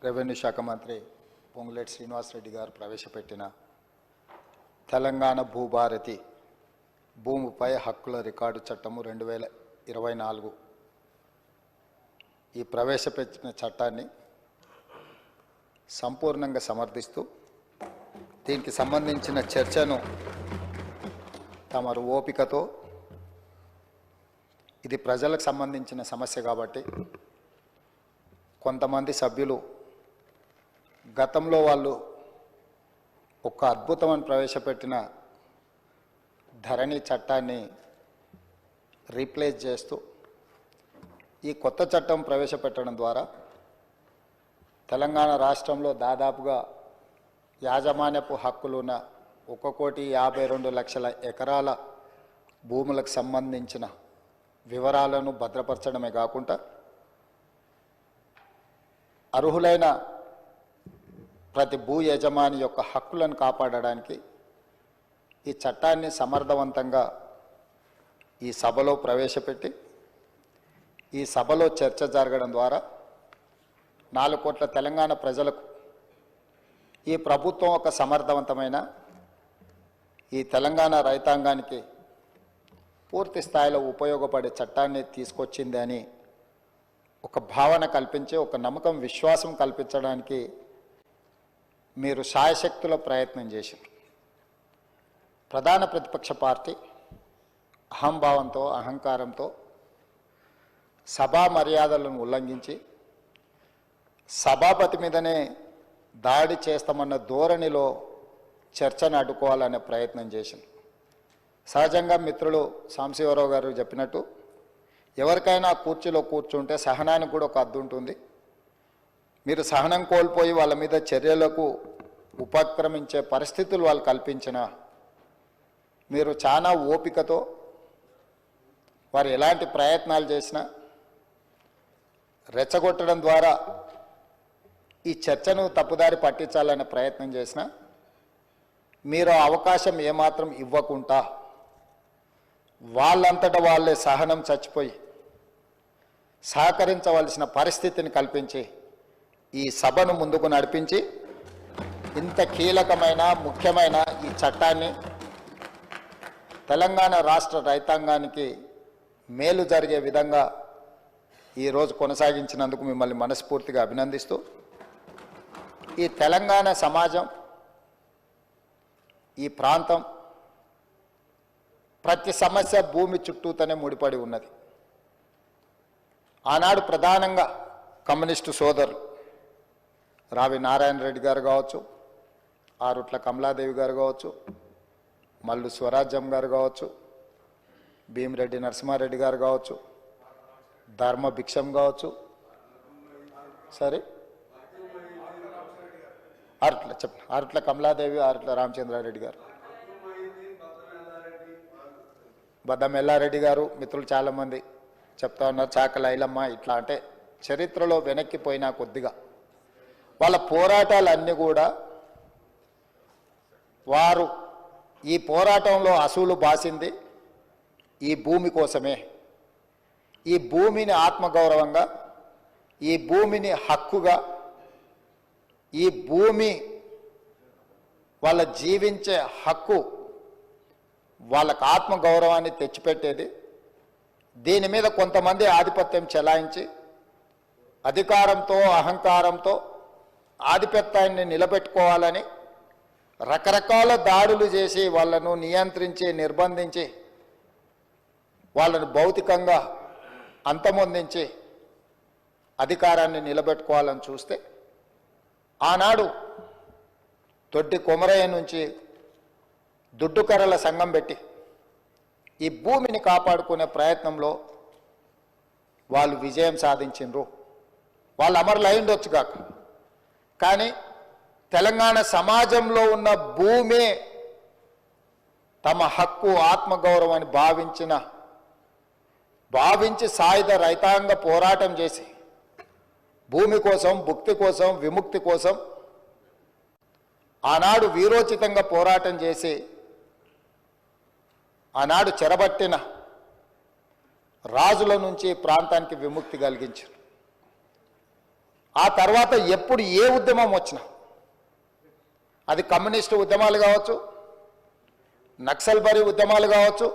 Revenue శాఖ మంత్రి పొంగులేటి శ్రీనివాసరెడ్డి గారు ప్రవేశపెట్టిన తెలంగాణ భూభారతి భూమిపై హక్కుల రికార్డు చట్టము 2024 ఈ ప్రవేశపెట్టిన చట్టాన్ని సంపూర్ణంగా సమర్థిస్తూ దీనికి సంబంధించిన చర్చను తమరు ఓపికతో ఇది ప్రజలకు సంబంధించిన సమస్య కాబట్టి కొంతమంది సభ్యులు గతంలో వాళ్ళు ఒక అద్భుతమైన ప్రవేశపెట్టిన ధరణి చట్టాన్ని రీప్లేస్ చేస్తూ ఈ కొత్త చట్టం ప్రవేశపెట్టడం ద్వారా తెలంగాణ రాష్ట్రంలో దాదాపుగా యాజమాన్యపు హక్కులున్న 1,52,00,000 ఎకరాల భూములకు సంబంధించిన వివరాలను భద్రపరచడమే కాకుండా అర్హులైన ప్రతి భూ యజమాని యొక్క హక్కులను కాపాడడానికి ఈ చట్టాన్ని సమర్థవంతంగా ఈ సభలో ప్రవేశపెట్టి ఈ సభలో చర్చ జరగడం ద్వారా 4 కోట్ల తెలంగాణ ప్రజలకు ఈ ప్రభుత్వం ఒక సమర్థవంతమైన ఈ తెలంగాణ రైతాంగానికి పూర్తి స్థాయిలో ఉపయోగపడే చట్టాన్ని తీసుకొచ్చింది అని ఒక భావన కల్పించి ఒక నమ్మకం విశ్వాసం కల్పించడానికి మీరు శాయశక్తుల ప్రయత్నం చేశారు. ప్రధాన ప్రతిపక్ష పార్టీ అహంభావంతో అహంకారంతో సభా మర్యాదలను ఉల్లంఘించి సభాపతి మీదనే దాడి చేస్తామన్న ధోరణిలో చర్చను అడ్డుకోవాలనే ప్రయత్నం చేసింది. సహజంగా మిత్రులు సాంబశివరావు గారు చెప్పినట్టు ఎవరికైనా కుర్చీలో కూర్చుంటే సహనానికి కూడా ఒక హద్దు ఉంటుంది. మీరు సహనం కోల్పోయి వాళ్ళ మీద చర్యలకు ఉపక్రమించే పరిస్థితులు వాళ్ళు కల్పించిన మీరు చాలా ఓపికతో వారు ఎలాంటి ప్రయత్నాలు చేసినా రెచ్చగొట్టడం ద్వారా ఈ చర్చను తప్పుదారి పట్టించాలనే ప్రయత్నం చేసినా మీరు అవకాశం ఏమాత్రం ఇవ్వకుండా వాళ్ళంతటా వాళ్ళే సహనం చచ్చిపోయి సహకరించవలసిన పరిస్థితిని కల్పించి ఈ సభను ముందుకు నడిపించి ఇంత కీలకమైన ముఖ్యమైన ఈ చట్టాన్ని తెలంగాణ రాష్ట్ర రైతాంగానికి మేలు జరిగే విధంగా ఈరోజు కొనసాగించినందుకు మిమ్మల్ని మనస్ఫూర్తిగా అభినందిస్తూ ఈ తెలంగాణ సమాజం ఈ ప్రాంతం ప్రతి సమస్య భూమి చుట్టూతోనే ముడిపడి ఉన్నది. ఆనాడు ప్రధానంగా కమ్యూనిస్టు సోదరులు రావి నారాయణ రెడ్డి గారు కావచ్చు, ఆరుట్ల కమలాదేవి గారు కావచ్చు, మల్లు స్వరాజ్యం గారు కావచ్చు, భీమిరెడ్డి నరసింహారెడ్డి గారు కావచ్చు, ధర్మ భిక్షం కావచ్చు, సరే ఆరుట్ల కమలాదేవి, ఆరుట్ల రామచంద్రారెడ్డి గారు, బద్దం ఎల్లారెడ్డి గారు, మిత్రులు చాలామంది చెప్తా ఉన్నారు, చాకల ఐలమ్మ, ఇట్లా అంటే చరిత్రలో వెనక్కిపోయినా కొద్దిగా వాళ్ళ పోరాటాలన్నీ కూడా వారు ఈ పోరాటంలో అసూలు బాసింది ఈ భూమి కోసమే. ఈ భూమిని ఆత్మగౌరవంగా, ఈ భూమిని హక్కుగా, ఈ భూమి వాళ్ళ జీవించే హక్కు వాళ్ళకు ఆత్మగౌరవాన్ని తెచ్చిపెట్టేది. దీని మీద కొంతమంది ఆధిపత్యం చెలాయించి అధికారంతో అహంకారంతో ఆధిపత్యాన్ని నిలబెట్టుకోవాలని రకరకాల దాడులు చేసి వాళ్ళను నియంత్రించి నిర్బంధించి వాళ్ళను భౌతికంగా అంతమొందించి అధికారాన్ని నిలబెట్టుకోవాలని చూస్తే ఆనాడు తొట్టి కొమరయ్య నుంచి దుడ్డుకర్రల సంఘం పెట్టి ఈ భూమిని కాపాడుకునే ప్రయత్నంలో వాళ్ళు విజయం సాధించిండ్రు. వాళ్ళు అమరులు అయి ఉండొచ్చు కాక, కానీ తెలంగాణ సమాజంలో ఉన్న భూమి తమ హక్కు ఆత్మగౌరవాన్ని భావించి సాయుధ రైతాంగ పోరాటం చేసి భూమి కోసం, భుక్తి కోసం, విముక్తి కోసం ఆనాడు వీరోచితంగా పోరాటం చేసి ఆనాడు చెరబట్టిన రాజుల నుంచి ప్రాంతానికి విముక్తి కలిగించారు. ఆ తర్వాత ఎప్పుడు ఏ ఉద్యమం వచ్చినా, అది కమ్యూనిస్టు ఉద్యమాలు కావచ్చు, నక్సల్బరీ ఉద్యమాలు కావచ్చు,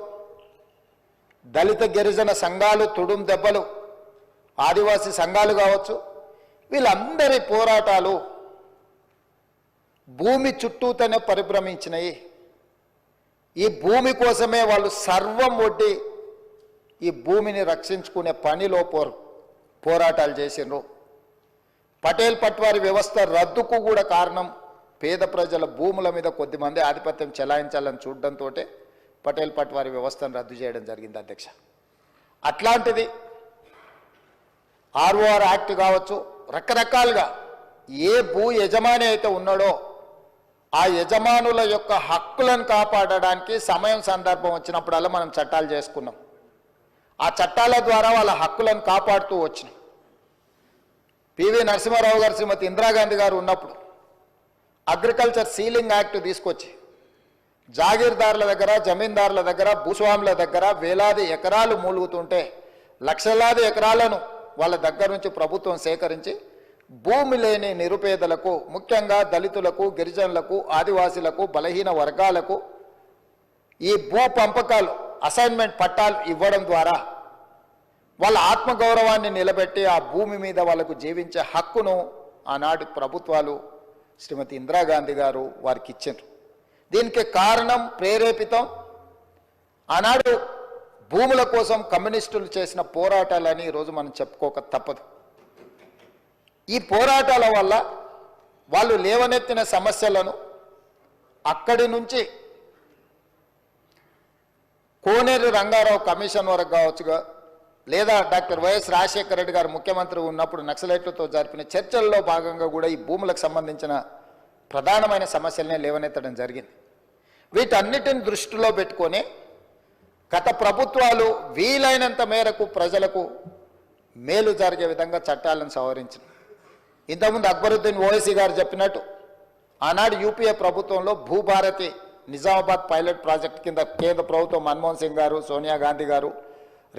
దళిత గిరిజన సంఘాలు, తుడుం దెబ్బలు, ఆదివాసీ సంఘాలు కావచ్చు, వీళ్ళందరి పోరాటాలు భూమి చుట్టూతోనే పరిభ్రమించినాయి. ఈ భూమి కోసమే వాళ్ళు సర్వం ఒడ్డి ఈ భూమిని రక్షించుకునే పనిలో పోరాటాలు చేసిండ్రు. పటేల్ పట్వారి వ్యవస్థ రద్దుకు కూడా కారణం పేద ప్రజల భూముల మీద కొద్దిమంది ఆధిపత్యం చెలాయించాలని చూడడంతో పటేల్ పట్వారి వ్యవస్థను రద్దు చేయడం జరిగింది అధ్యక్ష. అట్లాంటిది ఆర్ఓఆర్ యాక్ట్ కావచ్చు, రకరకాలుగా ఏ భూ యజమాని అయితే ఉన్నాడో ఆ యజమానుల యొక్క హక్కులను కాపాడడానికి సమయం సందర్భం వచ్చినప్పుడల్లా మనం చట్టాలు చేసుకున్నాం. ఆ చట్టాల ద్వారా వాళ్ళ హక్కులను కాపాడుతూ వచ్చినాం. పివి నరసింహారావు గారు, శ్రీమతి ఇందిరాగాంధీ గారు ఉన్నప్పుడు అగ్రికల్చర్ సీలింగ్ యాక్ట్ తీసుకొచ్చి జాగీర్దారుల దగ్గర, జమీందారుల దగ్గర, భూస్వాముల దగ్గర వేలాది ఎకరాలు మూలుగుతుంటే లక్షలాది ఎకరాలను వాళ్ళ దగ్గర నుంచి ప్రభుత్వం సేకరించి భూమి లేని నిరుపేదలకు, ముఖ్యంగా దళితులకు, గిరిజనులకు, ఆదివాసీలకు, బలహీన వర్గాలకు ఈ భూ పంపకాలు, అసైన్మెంట్ పట్టాలు ఇవ్వడం ద్వారా వాళ్ళ ఆత్మగౌరవాన్ని నిలబెట్టి ఆ భూమి మీద వాళ్ళకు జీవించే హక్కును ఆనాటి ప్రభుత్వాలు, శ్రీమతి ఇందిరాగాంధీ గారు వారికి ఇచ్చారు. దీనికి కారణం, ప్రేరేపితం ఆనాడు భూముల కోసం కమ్యూనిస్టులు చేసిన పోరాటాలని ఈరోజు మనం చెప్పుకోక తప్పదు. ఈ పోరాటాల వల్ల వాళ్ళు లేవనెత్తిన సమస్యలను అక్కడి నుంచి కోనేరు రంగారావు కమిషన్ వరకు కావచ్చుగా, లేదా డాక్టర్ వైఎస్ రాజశేఖర రెడ్డి గారు ముఖ్యమంత్రి ఉన్నప్పుడు నక్సలైట్లతో జరిపిన చర్చల్లో భాగంగా కూడా ఈ భూములకు సంబంధించిన ప్రధానమైన సమస్యలనే లేవనెత్తడం జరిగింది. వీటన్నిటిని దృష్టిలో పెట్టుకొని గత ప్రభుత్వాలు వీలైనంత మేరకు ప్రజలకు మేలు జరిగే విధంగా చట్టాలను సవరించారు. ఇంతకుముందు అక్బరుద్దీన్ ఓవైసీ గారు చెప్పినట్టు ఆనాడు యూపీఏ ప్రభుత్వంలో భూభారతి నిజామాబాద్ పైలట్ ప్రాజెక్ట్ కింద కేంద్ర ప్రభుత్వం మన్మోహన్ సింగ్ గారు, సోనియా గాంధీ గారు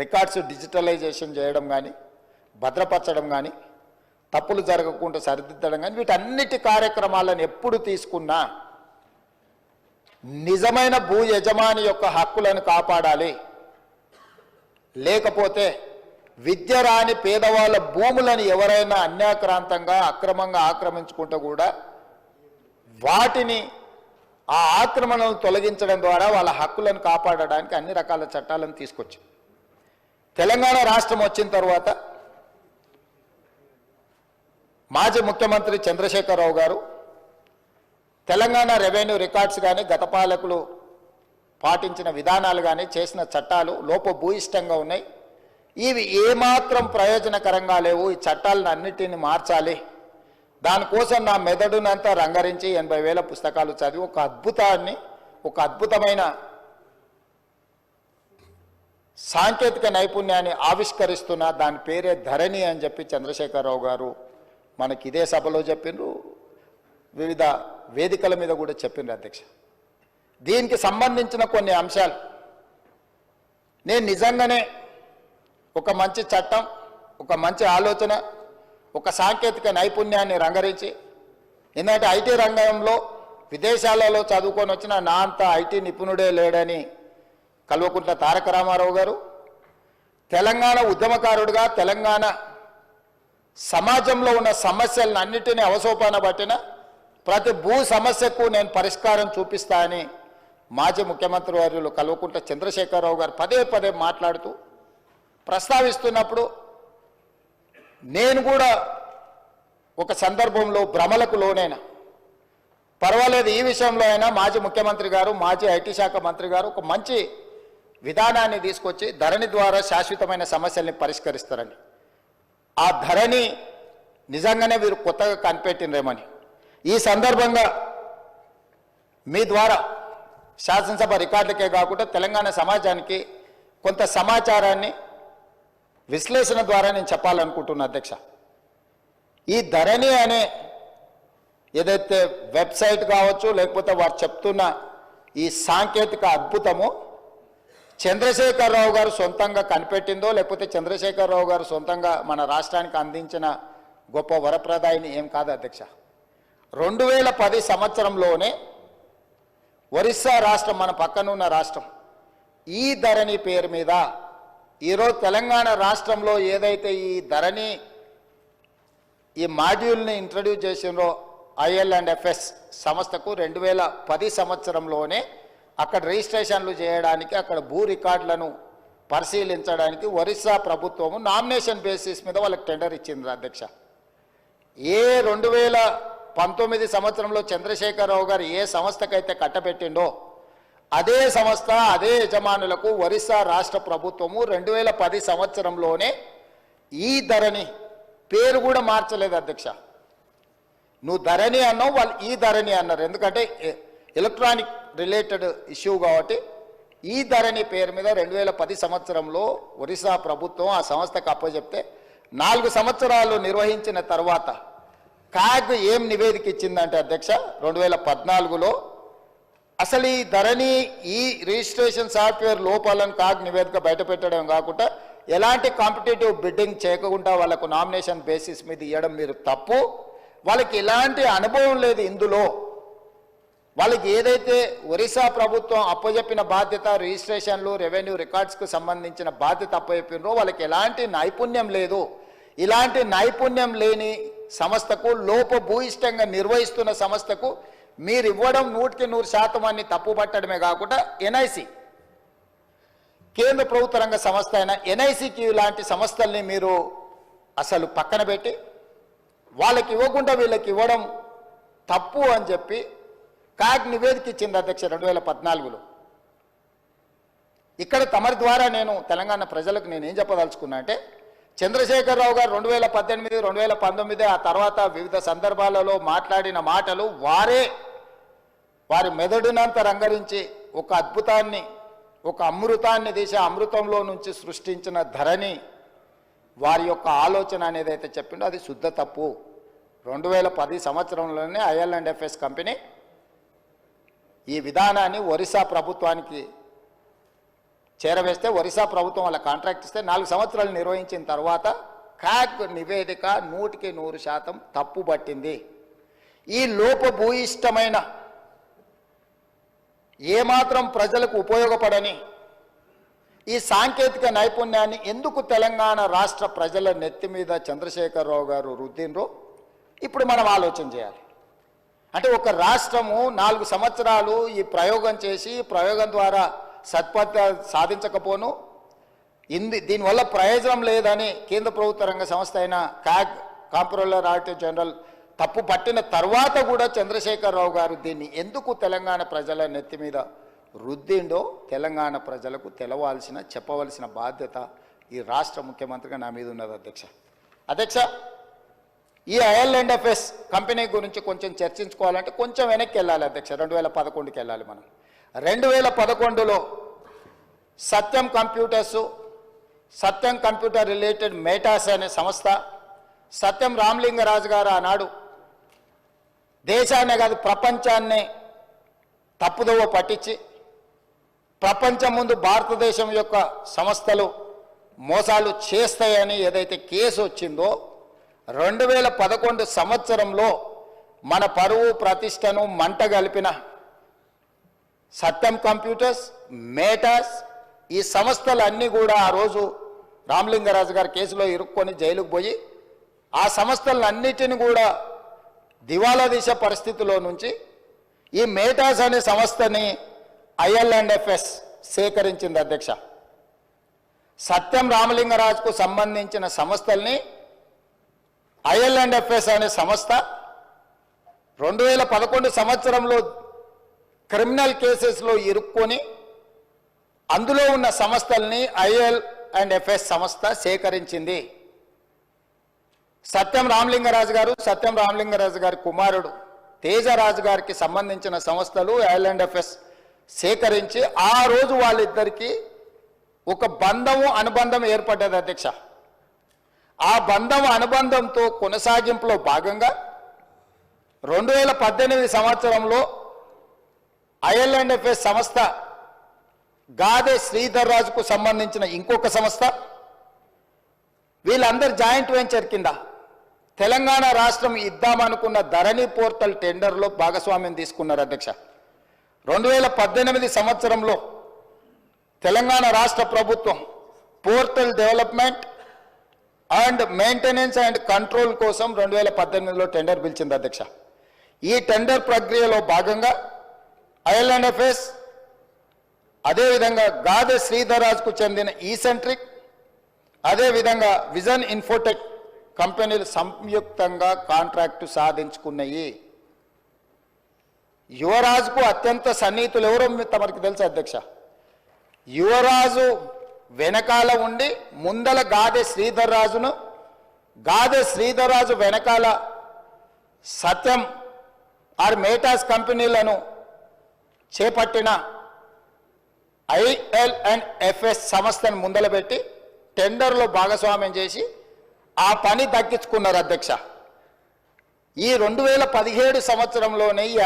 రికార్డ్స్ డిజిటలైజేషన్ చేయడం కానీ, భద్రపరచడం కానీ, తప్పులు జరగకుండా సరిదిద్దడం కానీ, వీటన్నిటి కార్యక్రమాలను ఎప్పుడు తీసుకున్నా నిజమైన భూ యజమాని యొక్క హక్కులను కాపాడాలి. లేకపోతే విద్య రాని పేదవాళ్ళ భూములను ఎవరైనా అన్యాక్రాంతంగా అక్రమంగా ఆక్రమించుకుంటే కూడా వాటిని, ఆ ఆక్రమణలను తొలగించడం ద్వారా వాళ్ళ హక్కులను కాపాడడానికి అన్ని రకాల చట్టాలను తీసుకొచ్చి తెలంగాణ రాష్ట్రం వచ్చిన తర్వాత మాజీ ముఖ్యమంత్రి చంద్రశేఖరరావు గారు తెలంగాణ రెవెన్యూ రికార్డ్స్ కానీ, గత పాలకులు పాటించిన విధానాలు కానీ, చేసిన చట్టాలు లోపభూయిష్టంగా ఉన్నాయి. ఇవి ఏమాత్రం ప్రయోజనకరంగా లేవు. ఈ చట్టాలను అన్నిటిని మార్చాలి. దానికోసం నా మెదడునంతా రంగరించి 80,000 పుస్తకాలు చదివి ఒక అద్భుతమైన సాంకేతిక నైపుణ్యాన్ని ఆవిష్కరిస్తున్న దాని పేరే ధరణి అని చెప్పి చంద్రశేఖరరావు గారు మనకి ఇదే సభలో చెప్పిండ్రు, వివిధ వేదికల మీద కూడా చెప్పిండ్రు అధ్యక్ష. దీనికి సంబంధించిన కొన్ని అంశాలు నేను నిజంగానే ఒక మంచి చట్టం, ఒక మంచి ఆలోచన, ఒక సాంకేతిక నైపుణ్యాన్ని రంగరించి, ఎందుకంటే ఐటీ రంగంలో విదేశాలలో చదువుకొని వచ్చిన నా అంత ఐటీ నిపుణుడే లేడని కల్వకుంట్ల తారక రామారావు గారు, తెలంగాణ ఉద్యమకారుడిగా తెలంగాణ సమాజంలో ఉన్న సమస్యలను అన్నిటినీ అవసోపాన పట్టిన ప్రతి భూ సమస్యకు నేను పరిష్కారం చూపిస్తా అని మాజీ ముఖ్యమంత్రి వర్యులు కల్వకుంట్ల చంద్రశేఖరరావు గారు పదే పదే మాట్లాడుతూ ప్రస్తావిస్తున్నప్పుడు నేను కూడా ఒక సందర్భంలో భ్రమలకు లోనైనా, పర్వాలేదు ఈ విషయంలో అయినా మాజీ ముఖ్యమంత్రి గారు, మాజీ ఐటీ శాఖ మంత్రి గారు ఒక మంచి విధానాన్ని తీసుకొచ్చి ధరణి ద్వారా శాశ్వతమైన సమస్యల్ని పరిష్కరిస్తారని, ఆ ధరణి నిజంగానే వీరు కొత్తగా కనిపెట్టినరేమని ఈ సందర్భంగా మీ ద్వారా శాసనసభ రికార్డులకే కాకుండా తెలంగాణ సమాజానికి కొంత సమాచారాన్ని విశ్లేషణ ద్వారా నేను చెప్పాలనుకుంటున్నా అధ్యక్ష. ఈ ధరణి అనే ఏదైతే వెబ్సైట్ కావచ్చు, లేకపోతే వారు చెప్తున్న ఈ సాంకేతిక అద్భుతము చంద్రశేఖరరావు గారు సొంతంగా కనిపెట్టిందో, లేకపోతే చంద్రశేఖరరావు గారు సొంతంగా మన రాష్ట్రానికి అందించిన గొప్ప వరప్రదాయిని ఏం కాదు అధ్యక్ష. 2010 సంవత్సరంలోనే ఒరిస్సా రాష్ట్రం, మన పక్కనున్న రాష్ట్రం, ఈ ధరణి పేరు మీద ఈరోజు తెలంగాణ రాష్ట్రంలో ఏదైతే ఈ ధరణి ఈ మాడ్యూల్ని ఇంట్రడ్యూస్ చేసినో IL&FS సంస్థకు 2010 సంవత్సరంలోనే అక్కడ రిజిస్ట్రేషన్లు చేయడానికి, అక్కడ భూ రికార్డులను పరిశీలించడానికి ఒరిస్సా ప్రభుత్వము నామినేషన్ బేసిస్ మీద వాళ్ళకి టెండర్ ఇచ్చింది అధ్యక్ష. ఏ 2019 సంవత్సరంలో చంద్రశేఖరరావు గారు ఏ సంస్థకైతే కట్టబెట్టిండో అదే సంస్థ, అదే యజమానులకు ఒరిస్సా రాష్ట్ర ప్రభుత్వము 2010 సంవత్సరంలోనే ఈ ధరణి పేరు కూడా మార్చలేదు అధ్యక్ష. నువ్వు ధరణి అన్నావు, వాళ్ళు ఈ ధరణి అన్నారు. ఎందుకంటే ఎలక్ట్రానిక్ రిలేటెడ్ ఇష్యూ కాబట్టి ఈ ధరణి పేరు మీద 2010 సంవత్సరంలో ఒరిస్సా ప్రభుత్వం ఆ సంస్థకు అప్పచెప్తే 4 సంవత్సరాలు నిర్వహించిన తర్వాత కాగ్ ఏం నివేదిక ఇచ్చిందంటే అధ్యక్ష, 2014లో అసలు ఈ ధరణి ఈ రిజిస్ట్రేషన్ సాఫ్ట్వేర్ లోపాలను కాగ్ నివేదిక బయటపెట్టడం కాకుండా ఎలాంటి కాంపిటేటివ్ బిడ్డింగ్ చేయకుండా వాళ్ళకు నామినేషన్ బేసిస్ మీద ఇవ్వడం మీరు తప్పు. వాళ్ళకి ఎలాంటి అనుభవం లేదు ఇందులో. వాళ్ళకి ఏదైతే ఒరిస్సా ప్రభుత్వం అప్పచెప్పిన బాధ్యత, రిజిస్ట్రేషన్లు, రెవెన్యూ రికార్డ్స్కు సంబంధించిన బాధ్యత అప్పచెప్పినరో వాళ్ళకి ఎలాంటి నైపుణ్యం లేదు. ఇలాంటి నైపుణ్యం లేని సంస్థకు, లోపభూయిష్టంగా నిర్వహిస్తున్న సంస్థకు మీరు ఇవ్వడం 100% అని తప్పుపట్టడమే కాకుండా ఎన్ఐసి, కేంద్ర ప్రభుత్వ రంగ సంస్థ అయిన ఎన్ఐసికి ఇలాంటి సంస్థల్ని మీరు అసలు పక్కన పెట్టి వాళ్ళకి ఇవ్వకుండా వీళ్ళకి ఇవ్వడం తప్పు అని చెప్పి కాగ్ నివేదిక ఇచ్చింది అధ్యక్ష 2014లో. ఇక్కడ తమరి ద్వారా నేను తెలంగాణ ప్రజలకు నేనేం చెప్పదలుచుకున్నా అంటే, చంద్రశేఖరరావు గారు 2018, 2019 ఆ తర్వాత వివిధ సందర్భాలలో మాట్లాడిన మాటలు వారి మెదడునంత రంగరించి ఒక అద్భుతాన్ని, ఒక అమృతాన్ని తీసి అమృతంలో నుంచి సృష్టించిన ధరణి వారి యొక్క ఆలోచన అనేది అయితే చెప్పిండో అది శుద్ధ తప్పు. 2010 సంవత్సరంలోనే IL&FS కంపెనీ ఈ విధానాన్ని ఒరిస్సా ప్రభుత్వానికి చేరవేస్తే ఒరిస్సా ప్రభుత్వం వాళ్ళ కాంట్రాక్ట్ ఇస్తే 4 సంవత్సరాలు నిర్వహించిన తర్వాత కాగ్ నివేదిక 100% తప్పు పట్టింది. ఈ లోపభూయిష్టమైన ఏమాత్రం ప్రజలకు ఉపయోగపడని ఈ సాంకేతిక నైపుణ్యాన్ని ఎందుకు తెలంగాణ రాష్ట్ర ప్రజల నెత్తి మీద చంద్రశేఖరరావు గారు రుద్దినరో ఇప్పుడు మనం ఆలోచన చేయాలి. అంటే ఒక రాష్ట్రము 4 సంవత్సరాలు ఈ ప్రయోగం చేసి ప్రయోగం ద్వారా సత్ఫలితాలు సాధించకపోను, దీనివల్ల ప్రయోజనం లేదని కేంద్ర ప్రభుత్వ రంగ సంస్థ అయిన కాగ్, కాంప్ట్రోలర్ ఆడిటర్ జనరల్ తప్పు పట్టిన తర్వాత కూడా చంద్రశేఖరరావు గారు దీన్ని ఎందుకు తెలంగాణ ప్రజల నెత్తి మీద రుద్దిండో తెలంగాణ ప్రజలకు చెప్పవలసిన బాధ్యత ఈ రాష్ట్ర ముఖ్యమంత్రిగా నా మీద ఉన్నది అధ్యక్ష. ఈ IL&FS కంపెనీ గురించి కొంచెం చర్చించుకోవాలంటే కొంచెం వెనక్కి వెళ్ళాలి అధ్యక్ష. 2011కి వెళ్ళాలి మనం. 2011లో సత్యం కంప్యూటర్ రిలేటెడ్ మేటాస్ అనే సంస్థ, సత్యం రామలింగరాజు గారు ఆనాడు దేశాన్నే కాదు ప్రపంచాన్నే తప్పుదోవ పట్టించి ప్రపంచం ముందు భారతదేశం యొక్క సంస్థలు మోసాలు చేస్తాయని ఏదైతే కేసు వచ్చిందో 2011 సంవత్సరంలో మన పరువు ప్రతిష్టను మంట గలిపిన సత్యం కంప్యూటర్స్, మేటాస్ ఈ సంస్థలన్నీ కూడా ఆ రోజు రామలింగరాజు గారి కేసులో ఇరుక్కొని జైలుకు పోయి ఆ సంస్థలన్నిటిని కూడా దివాలా తీసే పరిస్థితిలో నుంచి ఈ మేటాస్ అనే సంస్థని IL&FS సేకరించింది అధ్యక్ష. సత్యం రామలింగరాజుకు సంబంధించిన సంస్థల్ని IL&FS అనే సంస్థ 2011 సంవత్సరంలో క్రిమినల్ కేసెస్లో ఇరుక్కొని అందులో ఉన్న సంస్థల్ని IL&FS సంస్థ సేకరించింది. సత్యం రామలింగరాజు గారి కుమారుడు తేజరాజు గారికి సంబంధించిన సంస్థలు IL&FS సేకరించి ఆ రోజు వాళ్ళిద్దరికీ ఒక అనుబంధం ఏర్పడ్డది అధ్యక్ష. ఆ అనుబంధంతో కొనసాగింపులో భాగంగా 2018 సంవత్సరంలో IL&FS సంస్థ గాదే శ్రీధర్ రాజుకు సంబంధించిన ఇంకొక సంస్థ, వీళ్ళందరూ జాయింట్ వెంచర్ కింద తెలంగాణ రాష్ట్రం ఇద్దామనుకున్న ధరణి పోర్టల్ టెండర్లో భాగస్వామ్యం తీసుకున్నారు అధ్యక్ష. 2018 సంవత్సరంలో తెలంగాణ రాష్ట్ర ప్రభుత్వం portal development and maintenance and control కోసం 2018లో టెండర్ పిలిచింది అధ్యక్ష. ఈ టెండర్ ప్రక్రియలో భాగంగా ఐఎల్ఎండ్ఎఫ్ఎస్, అదేవిధంగా గాదె శ్రీధర్రాజ్కు చెందిన ఈసెంట్రిక్, అదేవిధంగా విజన్ ఇన్ఫోటెక్ కంపెనీలు సంయుక్తంగా కాంట్రాక్టు సాధించుకున్నాయి. యువరాజుకు అత్యంత సన్నిహితులు ఎవరో తమరికి తెలుసు అధ్యక్ష. యువరాజు వెనకాల ఉండి ముందల గాదె శ్రీధర్రాజును, గాదె శ్రీధర్రాజు వెనకాల సత్యం ఆర్ మేటాస్ కంపెనీలను చేపట్టిన ఐఎల్ఎండ్ఎఫ్ఎస్ సంస్థను ముందలబెట్టి టెండర్లో భాగస్వామ్యం చేసి ఆ పని దక్కించుకున్నారు అధ్యక్ష. ఈ 2017 సంవత్సరంలోనే ఈ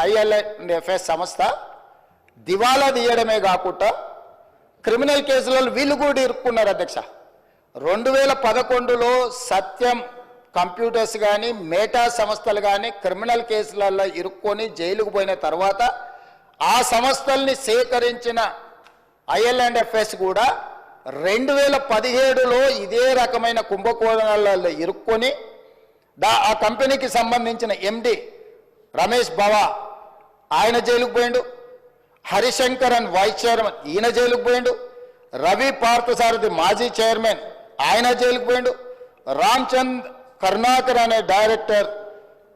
ఐఎల్ఎండ్ఎఫ్ఎస్ సంస్థ దివాలా తీయడమే కాకుండా క్రిమినల్ కేసులలో వీళ్ళు కూడా ఇరుక్కున్నారు అధ్యక్ష. 2011లో సత్యం కంప్యూటర్స్ కానీ మేటా సంస్థలు కానీ క్రిమినల్ కేసులలో ఇరుక్కొని జైలుకు పోయిన తర్వాత ఆ సంస్థల్ని సేకరించిన ఐఎల్ఎండ్ఎఫ్ఎస్ కూడా 2017లో ఇదే రకమైన కుంభకోణాలలో ఇరుక్కొని ఆ కంపెనీకి సంబంధించిన ఎండి రమేష్ బావా ఆయన జైలుకు పోయిండు, హరిశంకరన్ వైస్ చైర్మన్ ఈయన జైలుకు పోయిండు, రవి పార్థసారథి మాజీ చైర్మన్ ఆయన జైలుకు పోయిండు, రామ్చంద్ కరుణాకర్ అనే డైరెక్టర్,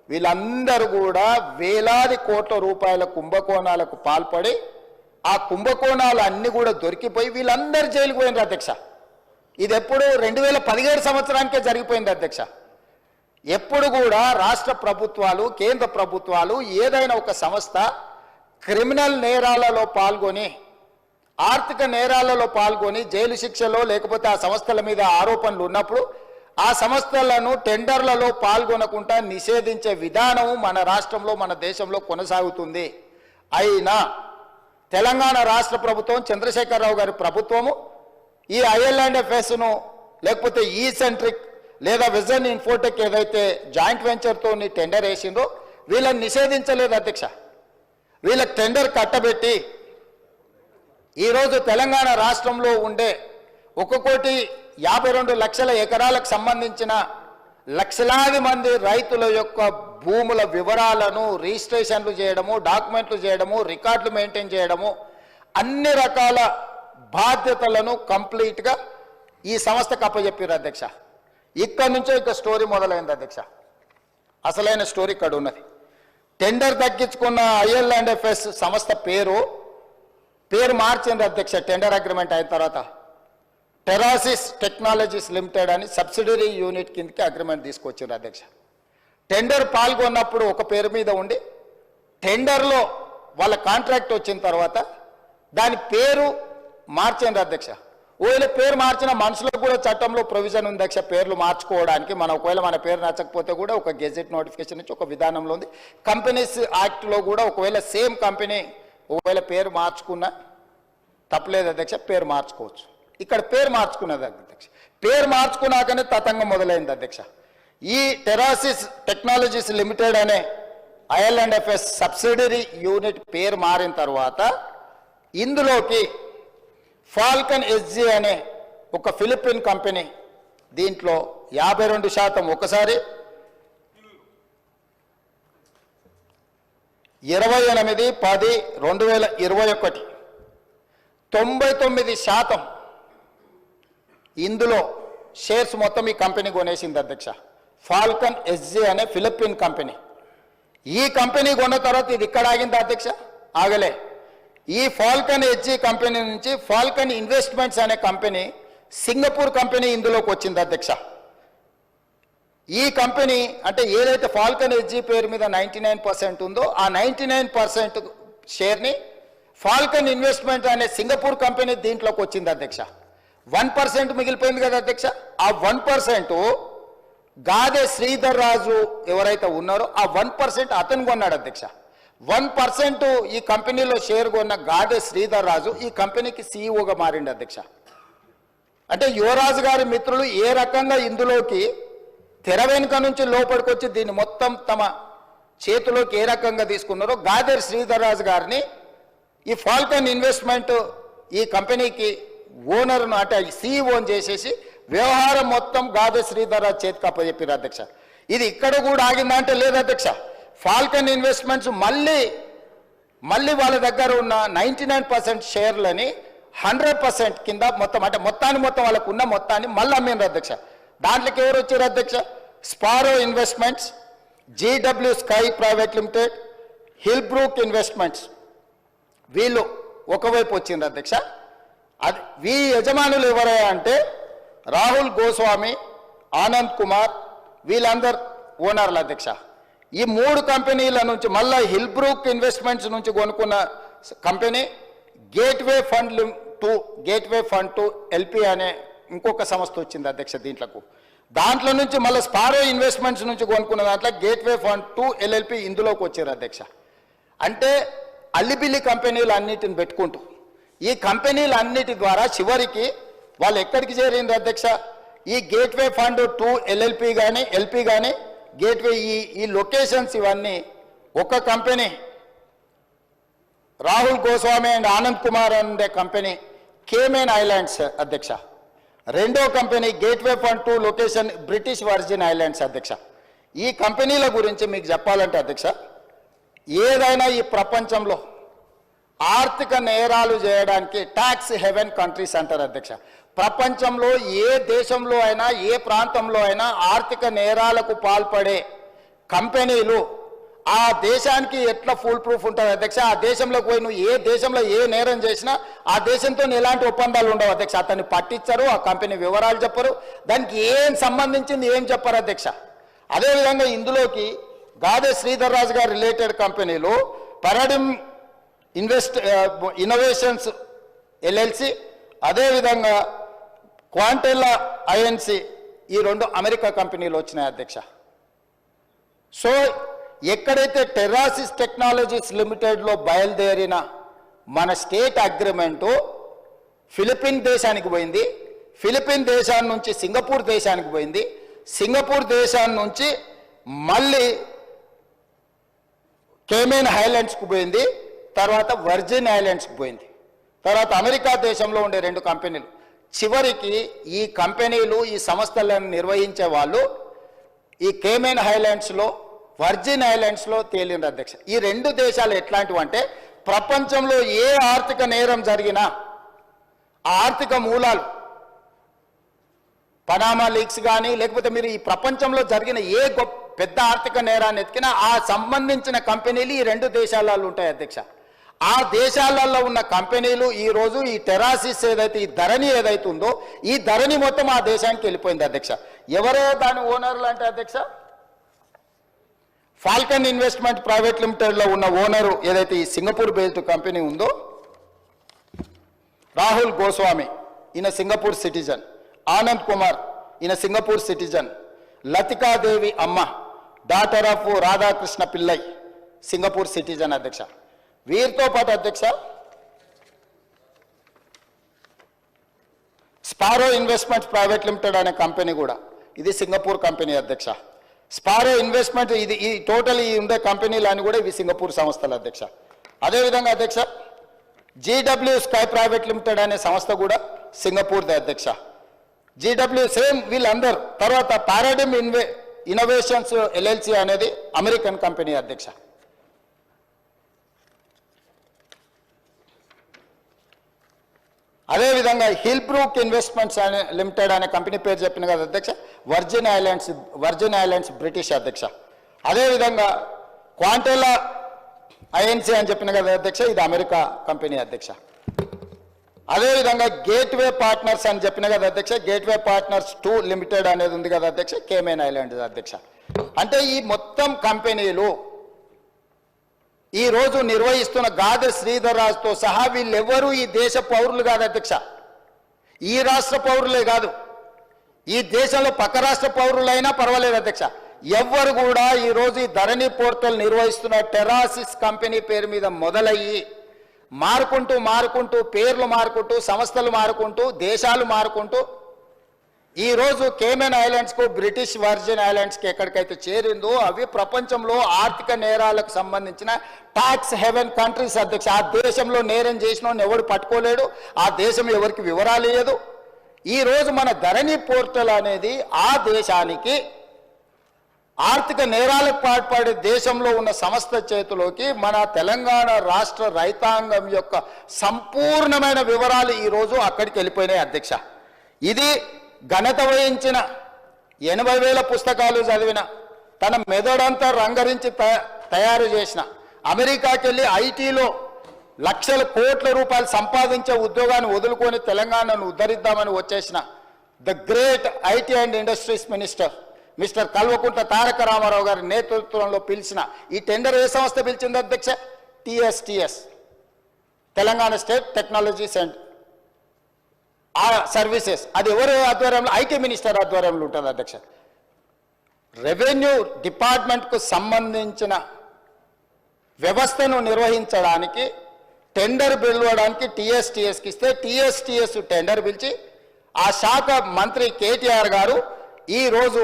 వీళ్ళందరూ కూడా వేలాది కోట్ల రూపాయల కుంభకోణాలకు పాల్పడి ఆ కుంభకోణాలు అన్ని కూడా దొరికిపోయి వీళ్ళందరూ జైలుకు పోయినారు అధ్యక్ష. ఇది ఎప్పుడు 2017 సంవత్సరానికే జరిగిపోయింది అధ్యక్ష. ఎప్పుడు కూడా రాష్ట్ర ప్రభుత్వాలు, కేంద్ర ప్రభుత్వాలు ఏదైనా ఒక సంస్థ క్రిమినల్ నేరాలలో పాల్గొని, ఆర్థిక నేరాలలో పాల్గొని జైలు శిక్షలో లేకపోతే ఆ సంస్థల మీద ఆరోపణలు ఉన్నప్పుడు ఆ సంస్థలను టెండర్లలో పాల్గొనకుండా నిషేధించే విధానం మన రాష్ట్రంలో, మన దేశంలో కొనసాగుతుంది. అయినా తెలంగాణ రాష్ట్ర ప్రభుత్వం, చంద్రశేఖరరావు గారి ప్రభుత్వము ఈ ఐఎల్ఎండ్ఎఫ్ఎస్ను లేకపోతే ఈ సెంట్రిక్ లేదా విజన్ ఇన్ఫోటెక్ ఏదైతే జాయింట్ వెంచర్తో టెండర్ వేసిందో వీళ్ళని నిషేధించలేదు అధ్యక్ష. వీళ్ళకి టెండర్ కట్టబెట్టి ఈరోజు తెలంగాణ రాష్ట్రంలో ఉండే 1,52,00,000 ఎకరాలకు సంబంధించిన లక్షలాది మంది రైతుల యొక్క భూముల వివరాలను రిజిస్ట్రేషన్లు చేయడము, డాక్యుమెంట్లు చేయడము, రికార్డులు మెయింటైన్ చేయడము, అన్ని రకాల బాధ్యతలను కంప్లీట్గా ఈ సంస్థకు అప్పచెప్పారు అధ్యక్ష. ఇక్కడ నుంచో ఇక స్టోరీ మొదలైంది అధ్యక్ష. అసలైన స్టోరీ ఇక్కడ ఉన్నది. టెండర్ దక్కించుకున్న ఐఎల్ఎండ్ఎఫ్ఎస్ సంస్థ పేరు మార్చింది అధ్యక్ష. టెండర్ అగ్రిమెంట్ అయిన తర్వాత టెరాసిస్ టెక్నాలజీస్ లిమిటెడ్ అని సబ్సిడరీ యూనిట్ కిందకి అగ్రిమెంట్ తీసుకొచ్చారు అధ్యక్ష. టెండర్ పాల్గొన్నప్పుడు ఒక పేరు మీద ఉండి టెండర్లో వాళ్ళ కాంట్రాక్ట్ వచ్చిన తర్వాత దాని పేరు మార్చింది అధ్యక్ష. ఒకవేళ పేరు మార్చిన మనుషులకు కూడా చట్టంలో ప్రొవిజన్ ఉంది అధ్యక్ష పేర్లు మార్చుకోవడానికి. ఒకవేళ మన పేరు నచ్చకపోతే కూడా ఒక గెజెట్ నోటిఫికేషన్ నుంచి ఒక విధానంలో ఉంది. కంపెనీస్ యాక్ట్లో కూడా ఒకవేళ సేమ్ కంపెనీ ఒకవేళ పేరు మార్చుకున్నా తప్పలేదు అధ్యక్ష, పేరు మార్చుకోవచ్చు. ఇక్కడ పేరు మార్చుకున్నది అధ్యక్ష. పేరు మార్చుకున్నాకనే తతంగం మొదలైంది అధ్యక్ష. ఈ టెరాసిస్ టెక్నాలజీస్ లిమిటెడ్ అనే ఐఎల్ఎండ్ఎఫ్ఎస్ సబ్సిడరీ యూనిట్ పేరు మారిన తర్వాత ఇందులోకి ఫాల్కన్ ఎస్జీ అనే ఒక ఫిలిపిన్ కంపెనీ దీంట్లో 52% ఒకసారి 28/10/2021 99% ఇందులో షేర్స్ మొత్తం ఈ కంపెనీ కొనేసింది అధ్యక్ష. ఫాల్కన్ ఎస్జీ అనే ఫిలిపిన్ కంపెనీ. ఈ కంపెనీ కొన్న తర్వాత ఇది ఇక్కడ ఆగింది అధ్యక్ష, ఆగలే. ఈ ఫాల్కన్ ఎస్జీ కంపెనీ నుంచి ఫాల్కన్ ఇన్వెస్ట్మెంట్స్ అనే కంపెనీ, సింగపూర్ కంపెనీ ఇందులోకి వచ్చింది అధ్యక్ష. ఈ కంపెనీ అంటే ఏదైతే ఫాల్కన్ ఎస్జీ పేరు మీద 99% ఉందో ఆ 99% షేర్ని ఫాల్కన్ ఇన్వెస్ట్మెంట్ అనే సింగపూర్ కంపెనీ దీంట్లోకి వచ్చింది అధ్యక్ష. 1% మిగిలిపోయింది కదా అధ్యక్ష. ఆ 1% గాదె శ్రీధర్రాజు ఎవరైతే ఉన్నారో ఆ 1% అతను కొన్నాడు అధ్యక్ష. 1% ఈ కంపెనీలో షేర్ కొన్న గాదె శ్రీధర్రాజు ఈ కంపెనీకి సీఈఓగా మారిండు అధ్యక్ష. అంటే యువరాజు గారి మిత్రులు ఏ రకంగా ఇందులోకి తెర వెనుక నుంచి లోపలికొచ్చి దీన్ని మొత్తం తమ చేతిలోకి ఏ రకంగా తీసుకున్నారో గాదర్ శ్రీధర్ రాజు గారిని ఈ ఫాల్కన్ ఇన్వెస్ట్మెంట్ ఈ కంపెనీకి ఓనర్ను అంటే సీఈఓని చేసేసి వ్యవహారం మొత్తం గాదర్ శ్రీధర్ రాజు చేతికి అప్పచెప్పారు అధ్యక్ష. ఇది ఇక్కడ కూడా ఆగిందా అంటే లేదు అధ్యక్ష. ఫాల్కన్ ఇన్వెస్ట్మెంట్స్ మళ్ళీ వాళ్ళ దగ్గర ఉన్న 99% షేర్లని 100% కింద మొత్తం అంటే మొత్తం వాళ్ళకు ఉన్న మొత్తాన్ని మళ్ళీ అమ్మినారు అధ్యక్ష. దాంట్లోకి ఎవరు వచ్చారు అధ్యక్ష? Sparrow investments, GW sky private limited, Hillbrook investments వీళ్ళు ఒకవైపు వచ్చిండ్రు అధ్యక్ష. అది వీ యజమానులు ఎవరయ్యా అంటే రాహుల్ గోస్వామి, ఆనంద్ కుమార్ వీళ్ళందరు ఓనర్లు అధ్యక్ష. ఈ 3 కంపెనీల నుంచి మళ్ళీ హిల్బ్రూక్ ఇన్వెస్ట్మెంట్స్ నుంచి కొనుక్కున్న company gateway fund two LP అనే ఇంకొక సంస్థ వచ్చింది అధ్యక్ష. దాంట్లో నుంచి మళ్ళీ స్పారో ఇన్వెస్ట్మెంట్స్ నుంచి కొనుక్కున్న దాంట్లో గేట్వే ఫండ్ టు ఎల్ఎల్పి ఇందులోకి వచ్చారు అధ్యక్ష. అంటే అల్లిబిల్లి కంపెనీలు అన్నిటిని పెట్టుకుంటూ ఈ కంపెనీలన్నిటి ద్వారా చివరికి వాళ్ళు ఎక్కడికి చేరింది అధ్యక్ష? ఈ గేట్వే ఫండ్ టు ఎల్ఎల్పి కానీ ఎల్పి కానీ గేట్వే ఈ లొకేషన్స్ ఇవన్నీ ఒక కంపెనీ రాహుల్ గోస్వామి అండ్ ఆనంద్ కుమార్ అనే కంపెనీ కేమెన్ ఐలాండ్స్ అధ్యక్ష. రెండో company gateway fund to location British virgin islands అధ్యక్ష. ఈ కంపెనీల గురించి మీకు చెప్పాలంటే అధ్యక్ష, ఏదైనా ఈ ప్రపంచంలో ఆర్థిక నేరాలు చేయడానికి ట్యాక్స్ హెవెన్ కంట్రీస్ అంటారు అధ్యక్ష. ప్రపంచంలో ఏ దేశంలో అయినా ఏ ప్రాంతంలో అయినా ఆర్థిక నేరాలకు పాల్పడే కంపెనీలు ఆ దేశానికి ఎట్లా ఫుల్ ప్రూఫ్ ఉంటుంది అధ్యక్ష? ఆ దేశంలోకి పోయి నువ్వు ఏ దేశంలో ఏ నేరం చేసినా ఆ దేశంతో ఎలాంటి ఒప్పందాలు ఉండవు అధ్యక్ష. అతన్ని పట్టించరు, ఆ కంపెనీ వివరాలు చెప్పరు, దానికి ఏం సంబంధించింది ఏం చెప్పరు అధ్యక్ష. అదేవిధంగా ఇందులోకి గాదర్ శ్రీధర్ రాజు గారు రిలేటెడ్ కంపెనీలు పారాడిమ్ ఇన్నోవేషన్స్ ఎల్ఎల్సి, అదేవిధంగా క్వాంటెల్లా ఐఎన్సి ఈ 2 అమెరికా కంపెనీలు వచ్చినాయి అధ్యక్ష. సో ఎక్కడైతే టెర్రాసిస్ టెక్నాలజీస్ లిమిటెడ్లో బయలుదేరిన మన స్టేట్ అగ్రిమెంటు ఫిలిపిన్ దేశానికి పోయింది, ఫిలిపిన్ దేశాన్ని నుంచి సింగపూర్ దేశానికి పోయింది, సింగపూర్ దేశాన్ని నుంచి మళ్ళీ కేమెన్ ఐలాండ్స్కి పోయింది, తర్వాత వర్జిన్ ఐలాండ్స్కి పోయింది, తర్వాత అమెరికా దేశంలో ఉండే 2 కంపెనీలు. చివరికి ఈ కంపెనీలు ఈ సంస్థలను నిర్వహించే వాళ్ళు ఈ కేమెన్ ఐలాండ్స్లో వర్జిన్ ఐలాండ్స్లో తేలింది అధ్యక్ష. ఈ 2 దేశాలు ఎట్లాంటివి అంటే ప్రపంచంలో ఏ ఆర్థిక నేరం జరిగినా ఆ ఆర్థిక మూలాలు పనామా లీక్స్ కానీ లేకపోతే మీరు ఈ ప్రపంచంలో జరిగిన ఏ పెద్ద ఆర్థిక నేరాన్ని ఎత్తికినా ఆ సంబంధించిన కంపెనీలు ఈ 2 దేశాలలో ఉంటాయి అధ్యక్ష. ఆ దేశాలలో ఉన్న కంపెనీలు ఈరోజు ఈ టెరాసిస్ ఏదైతే ఈ ధరణి ఏదైతే ఉందో ఈ ధరణి మొత్తం ఆ దేశానికి వెళ్ళిపోయింది అధ్యక్ష. ఎవరో దాని ఓనర్లు అంటే అధ్యక్ష ఫాల్కన్ ఇన్వెస్ట్మెంట్ ప్రైవేట్ లిమిటెడ్లో ఉన్న ఓనరు ఏదైతే ఈ సింగపూర్ బేస్డ్ కంపెనీ ఉందో రాహుల్ గోస్వామి, ఈయన సింగపూర్ సిటిజన్, ఆనంద్ కుమార్ ఈయన సింగపూర్ సిటిజన్, లతికాదేవి అమ్మ daughter of Radhakrishna Pillai Singapore citizen అధ్యక్ష. వీరితో పాటు అధ్యక్ష స్పారో ఇన్వెస్ట్మెంట్స్ ప్రైవేట్ లిమిటెడ్ అనే కంపెనీ కూడా ఇది సింగపూర్ కంపెనీ అధ్యక్ష. స్పారో ఇన్వెస్ట్మెంట్ ఇది ఈ టోటల్ ఈ ఉండే కంపెనీలు అని కూడా ఇవి సింగపూర్ సంస్థలు అధ్యక్ష. అదేవిధంగా అధ్యక్ష జీడబ్ల్యూ స్కై ప్రైవేట్ లిమిటెడ్ అనే సంస్థ కూడా సింగపూర్దే అధ్యక్ష. జీడబ్ల్యూ సేమ్ వీళ్ళందరూ. తర్వాత పారాడిమ్ ఇన్నోవేషన్స్ ఎల్ఎల్సి అనేది అమెరికన్ కంపెనీ అధ్యక్ష. అదేవిధంగా హిల్బ్రూక్ ఇన్వెస్ట్మెంట్స్ అనే లిమిటెడ్ అనే కంపెనీ పేరు చెప్పిన కదా అధ్యక్ష, వర్జిన్ ఐలాండ్స్ బ్రిటిష్ అధ్యక్ష. అదేవిధంగా క్వాంటెల్లా ఐఎన్సి అని చెప్పిన కదా అధ్యక్ష, ఇది అమెరికా కంపెనీ అధ్యక్ష. అదేవిధంగా గేట్వే పార్ట్నర్స్ అని చెప్పిన కదా అధ్యక్ష, గేట్వే పార్ట్నర్స్ 2 లిమిటెడ్ అనేది ఉంది కదా అధ్యక్ష, కేమెన్ ఐలాండ్స్ అధ్యక్ష. అంటే ఈ మొత్తం కంపెనీలు ఈ రోజు నిర్వహిస్తున్న గాదర్ శ్రీధర్ రాజుతో సహా వీళ్ళెవ్వరూ ఈ దేశ పౌరులు కాదు అధ్యక్ష. ఈ రాష్ట్ర పౌరులే కాదు, ఈ దేశంలో పక్క రాష్ట్ర పౌరులైనా పర్వాలేదు అధ్యక్ష. ఎవ్వరు కూడా ఈరోజు ఈ ధరణి పోర్టల్ నిర్వహిస్తున్న టెరాసిస్ కంపెనీ పేరు మీద మొదలయ్యి మారుకుంటూ పేర్లు మారుకుంటూ సంస్థలు మారుకుంటూ దేశాలు మారుకుంటూ ఈరోజు కేమెన్ ఐలాండ్స్కు బ్రిటిష్ వర్జిన్ ఐలాండ్స్కి ఎక్కడికైతే చేరిందో అవి ప్రపంచంలో ఆర్థిక నేరాలకు సంబంధించిన ట్యాక్స్ హెవెన్ కంట్రీస్ అధ్యక్ష. ఆ దేశంలో నేరం చేసిన ఎవడు పట్టుకోలేడు, ఆ దేశం ఎవరికి వివరాలు ఇవ్వదు. ఈరోజు మన ధరణి పోర్టల్ అనేది ఆ దేశానికి ఆర్థిక నేరాలకు పాల్పడే దేశంలో ఉన్న సంస్థ చేతిలోకి మన తెలంగాణ రాష్ట్ర రైతాంగం యొక్క సంపూర్ణమైన వివరాలు ఈరోజు అక్కడికి వెళ్ళిపోయినాయి అధ్యక్ష. ఇది ఘనత వహించిన 80,000 పుస్తకాలు చదివిన తన మెదడంతా రంగరించి తయారు చేసిన అమెరికాకి వెళ్ళి ఐటీలో లక్షల కోట్ల రూపాయలు సంపాదించే ఉద్యోగాన్ని వదులుకొని తెలంగాణను ఉద్ధరిద్దామని వచ్చేసిన the great IT and industries minister mister Kalvakuntla Taraka Rama Rao గారి నేతృత్వంలో పిలిచిన ఈ టెండర్ ఏ సంస్థ పిలిచింది అధ్యక్ష? TSTS, Telangana state technology centre ఆ సర్వీసెస్. అది ఎవరు ఆధ్వర్యంలో? ఐటీ మినిస్టర్ ఆధ్వర్యంలో ఉంటుంది అధ్యక్ష. రెవెన్యూ డిపార్ట్మెంట్కు సంబంధించిన వ్యవస్థను నిర్వహించడానికి టెండర్ పిలవడానికి TSTSకి ఇస్తే TSTS టెండర్ పిలిచి ఆ శాఖ మంత్రి కేటీఆర్ గారు ఈరోజు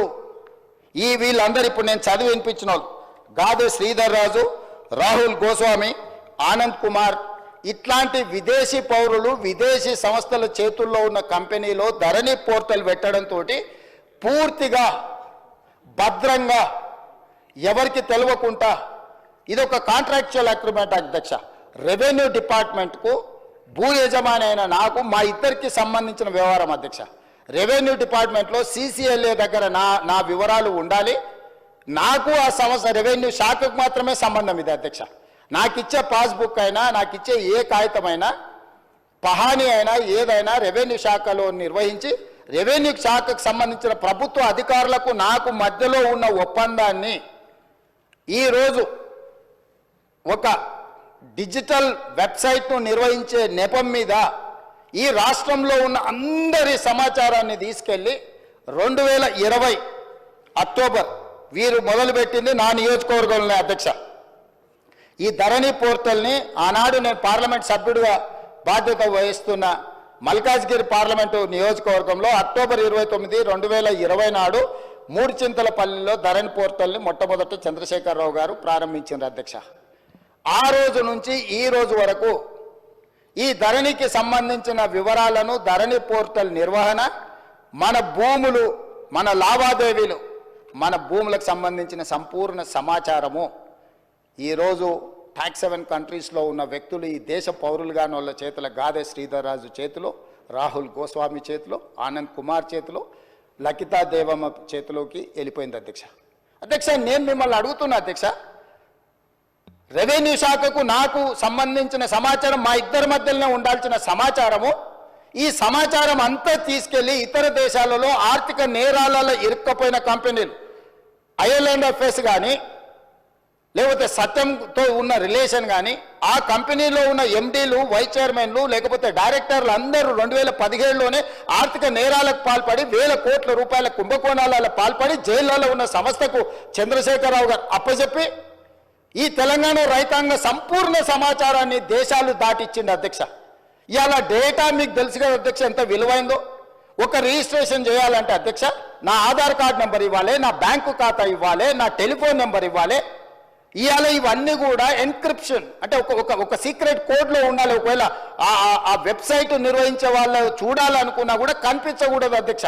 వీళ్ళందరూ ఇప్పుడు నేను చదివి వినిపించిన వాళ్ళు గాదే శ్రీధర్ రాజు, రాహుల్ గోస్వామి, ఆనంద్ కుమార్ ఇట్లాంటి విదేశీ పౌరులు విదేశీ సంస్థల చేతుల్లో ఉన్న కంపెనీలో ధరణి పోర్టల్ పెట్టడంతో పూర్తిగా భద్రంగా ఎవరికి తెలియకుండా ఇది ఒక కాంట్రాక్చువల్ అగ్రిమెంట్ అధ్యక్ష. రెవెన్యూ డిపార్ట్మెంట్కు భూ యజమాని అయిన నాకు మా ఇద్దరికి సంబంధించిన వ్యవహారం అధ్యక్ష. రెవెన్యూ డిపార్ట్మెంట్లో CCLA దగ్గర నా వివరాలు ఉండాలి. నాకు ఆ సంస్థ రెవెన్యూ శాఖకు మాత్రమే సంబంధం ఇది అధ్యక్ష. నాకు ఇచ్చే పాస్బుక్ అయినా నాకు ఇచ్చే ఏ కాగితమైనా పహాని అయినా ఏదైనా రెవెన్యూ శాఖలో నిర్వహించి రెవెన్యూ శాఖకు సంబంధించిన ప్రభుత్వ అధికారులకు నాకు మధ్యలో ఉన్న ఒప్పందాన్ని ఈరోజు ఒక డిజిటల్ వెబ్సైట్ను నిర్వహించే నెపం మీద ఈ రాష్ట్రంలో ఉన్న అందరి సమాచారాన్ని తీసుకెళ్ళి 2020 అక్టోబర్ వీరు మొదలుపెట్టింది నా నియోజకవర్గంలో అధ్యక్ష. ఈ ధరణి పోర్టల్ని ఆనాడు నేను పార్లమెంట్ సభ్యుడిగా బాధ్యత వహిస్తున్న మల్కాజ్గిరి పార్లమెంటు నియోజకవర్గంలో అక్టోబర్ 29, 2020 నాడు మూడుచింతలపల్లిలో ధరణి పోర్టల్ని మొట్టమొదట చంద్రశేఖరరావు గారు ప్రారంభించారు అధ్యక్ష. ఆ రోజు నుంచి ఈ రోజు వరకు ఈ ధరణికి సంబంధించిన వివరాలను ధరణి పోర్టల్ నిర్వహణ, మన భూములు, మన లావాదేవీలు, మన భూములకు సంబంధించిన సంపూర్ణ సమాచారము ఈరోజు ట్యాక్స్ హెవెన్ కంట్రీస్లో ఉన్న వ్యక్తులు ఈ దేశ పౌరులుగాని వాళ్ళ చేతిలో గాదే శ్రీధర్ రాజు చేతిలో, రాహుల్ గోస్వామి చేతిలో, ఆనంద్ కుమార్ చేతిలో, లకితా దేవమ్మ చేతిలోకి వెళ్ళిపోయింది అధ్యక్ష. అధ్యక్ష నేను మిమ్మల్ని అడుగుతున్నా అధ్యక్ష, రెవెన్యూ శాఖకు నాకు సంబంధించిన సమాచారం మా ఇద్దరి మధ్యలోనే ఉండాల్సిన సమాచారము ఈ సమాచారం అంతా తీసుకెళ్లి ఇతర దేశాలలో ఆర్థిక నేరాలలో ఇరుక్కపోయిన కంపెనీలు ఐర్లాండ్ అఫేర్స్ కానీ లేకపోతే సత్యంతో ఉన్న రిలేషన్ కానీ ఆ కంపెనీలో ఉన్న MDలు, వైస్ చైర్మన్లు లేకపోతే డైరెక్టర్లు అందరూ 2017లోనే ఆర్థిక నేరాలకు పాల్పడి 1,000 కోట్ల రూపాయల కుంభకోణాలలో పాల్పడి జైళ్లలో ఉన్న సంస్థకు చంద్రశేఖరరావు గారు అప్పచెప్పి ఈ తెలంగాణ రైతాంగ సంపూర్ణ సమాచారాన్ని దేశాలు దాటిచ్చింది అధ్యక్ష. ఇవాళ డేటా మీకు తెలుసు కదా అధ్యక్ష ఎంత విలువైందో. ఒక రిజిస్ట్రేషన్ చేయాలంటే అధ్యక్ష నా ఆధార్ కార్డ్ నెంబర్ ఇవ్వాలి, నా బ్యాంకు ఖాతా ఇవ్వాలి, నా టెలిఫోన్ నెంబర్ ఇవ్వాలి. ఇవాళ ఇవన్నీ కూడా ఎన్క్రిప్షన్ అంటే ఒక సీక్రెట్ కోడ్లో ఉండాలి. ఒకవేళ ఆ వెబ్సైట్ నిర్వహించే వాళ్ళు చూడాలనుకున్నా కూడా కనిపించకూడదు అధ్యక్ష.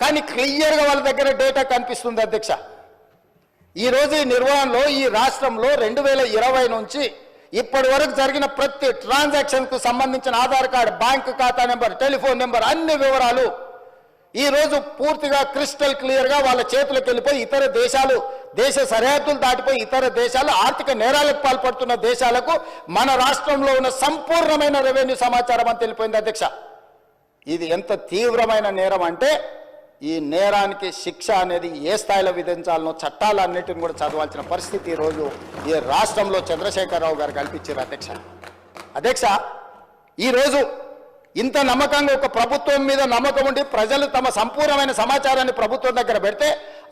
కానీ క్లియర్గా వాళ్ళ దగ్గర డేటా కనిపిస్తుంది అధ్యక్ష. ఈరోజు ఈ నిర్వహణలో ఈ రాష్ట్రంలో 2020 నుంచి ఇప్పటి వరకు జరిగిన ప్రతి ట్రాన్సాక్షన్కు సంబంధించిన ఆధార్ కార్డు, బ్యాంకు ఖాతా నెంబర్, టెలిఫోన్ నెంబర్ అన్ని వివరాలు ఈరోజు పూర్తిగా క్రిస్టల్ క్లియర్గా వాళ్ళ చేతులకు వెళ్ళిపోయి ఇతర దేశాలు, దేశ సరిహద్దులు దాటిపోయి ఇతర దేశాలు ఆర్థిక నేరాలకు పాల్పడుతున్న దేశాలకు మన రాష్ట్రంలో ఉన్న సంపూర్ణమైన రెవెన్యూ సమాచారం అని తెలిపోయింది అధ్యక్ష. ఇది ఎంత తీవ్రమైన నేరం అంటే ఈ నేరానికి శిక్ష అనేది ఏ స్థాయిలో విధించాలనో చట్టాలన్నిటిని కూడా చదవాల్సిన పరిస్థితి ఈరోజు ఈ రాష్ట్రంలో చంద్రశేఖరరావు గారు కల్పించారు అధ్యక్ష. అధ్యక్ష ఈరోజు ఇంత నమ్మకంగా ఒక ప్రభుత్వం మీద నమ్మకం ఉండి ప్రజలు తమ సంపూర్ణమైన సమాచారాన్ని ప్రభుత్వం దగ్గర పెడితే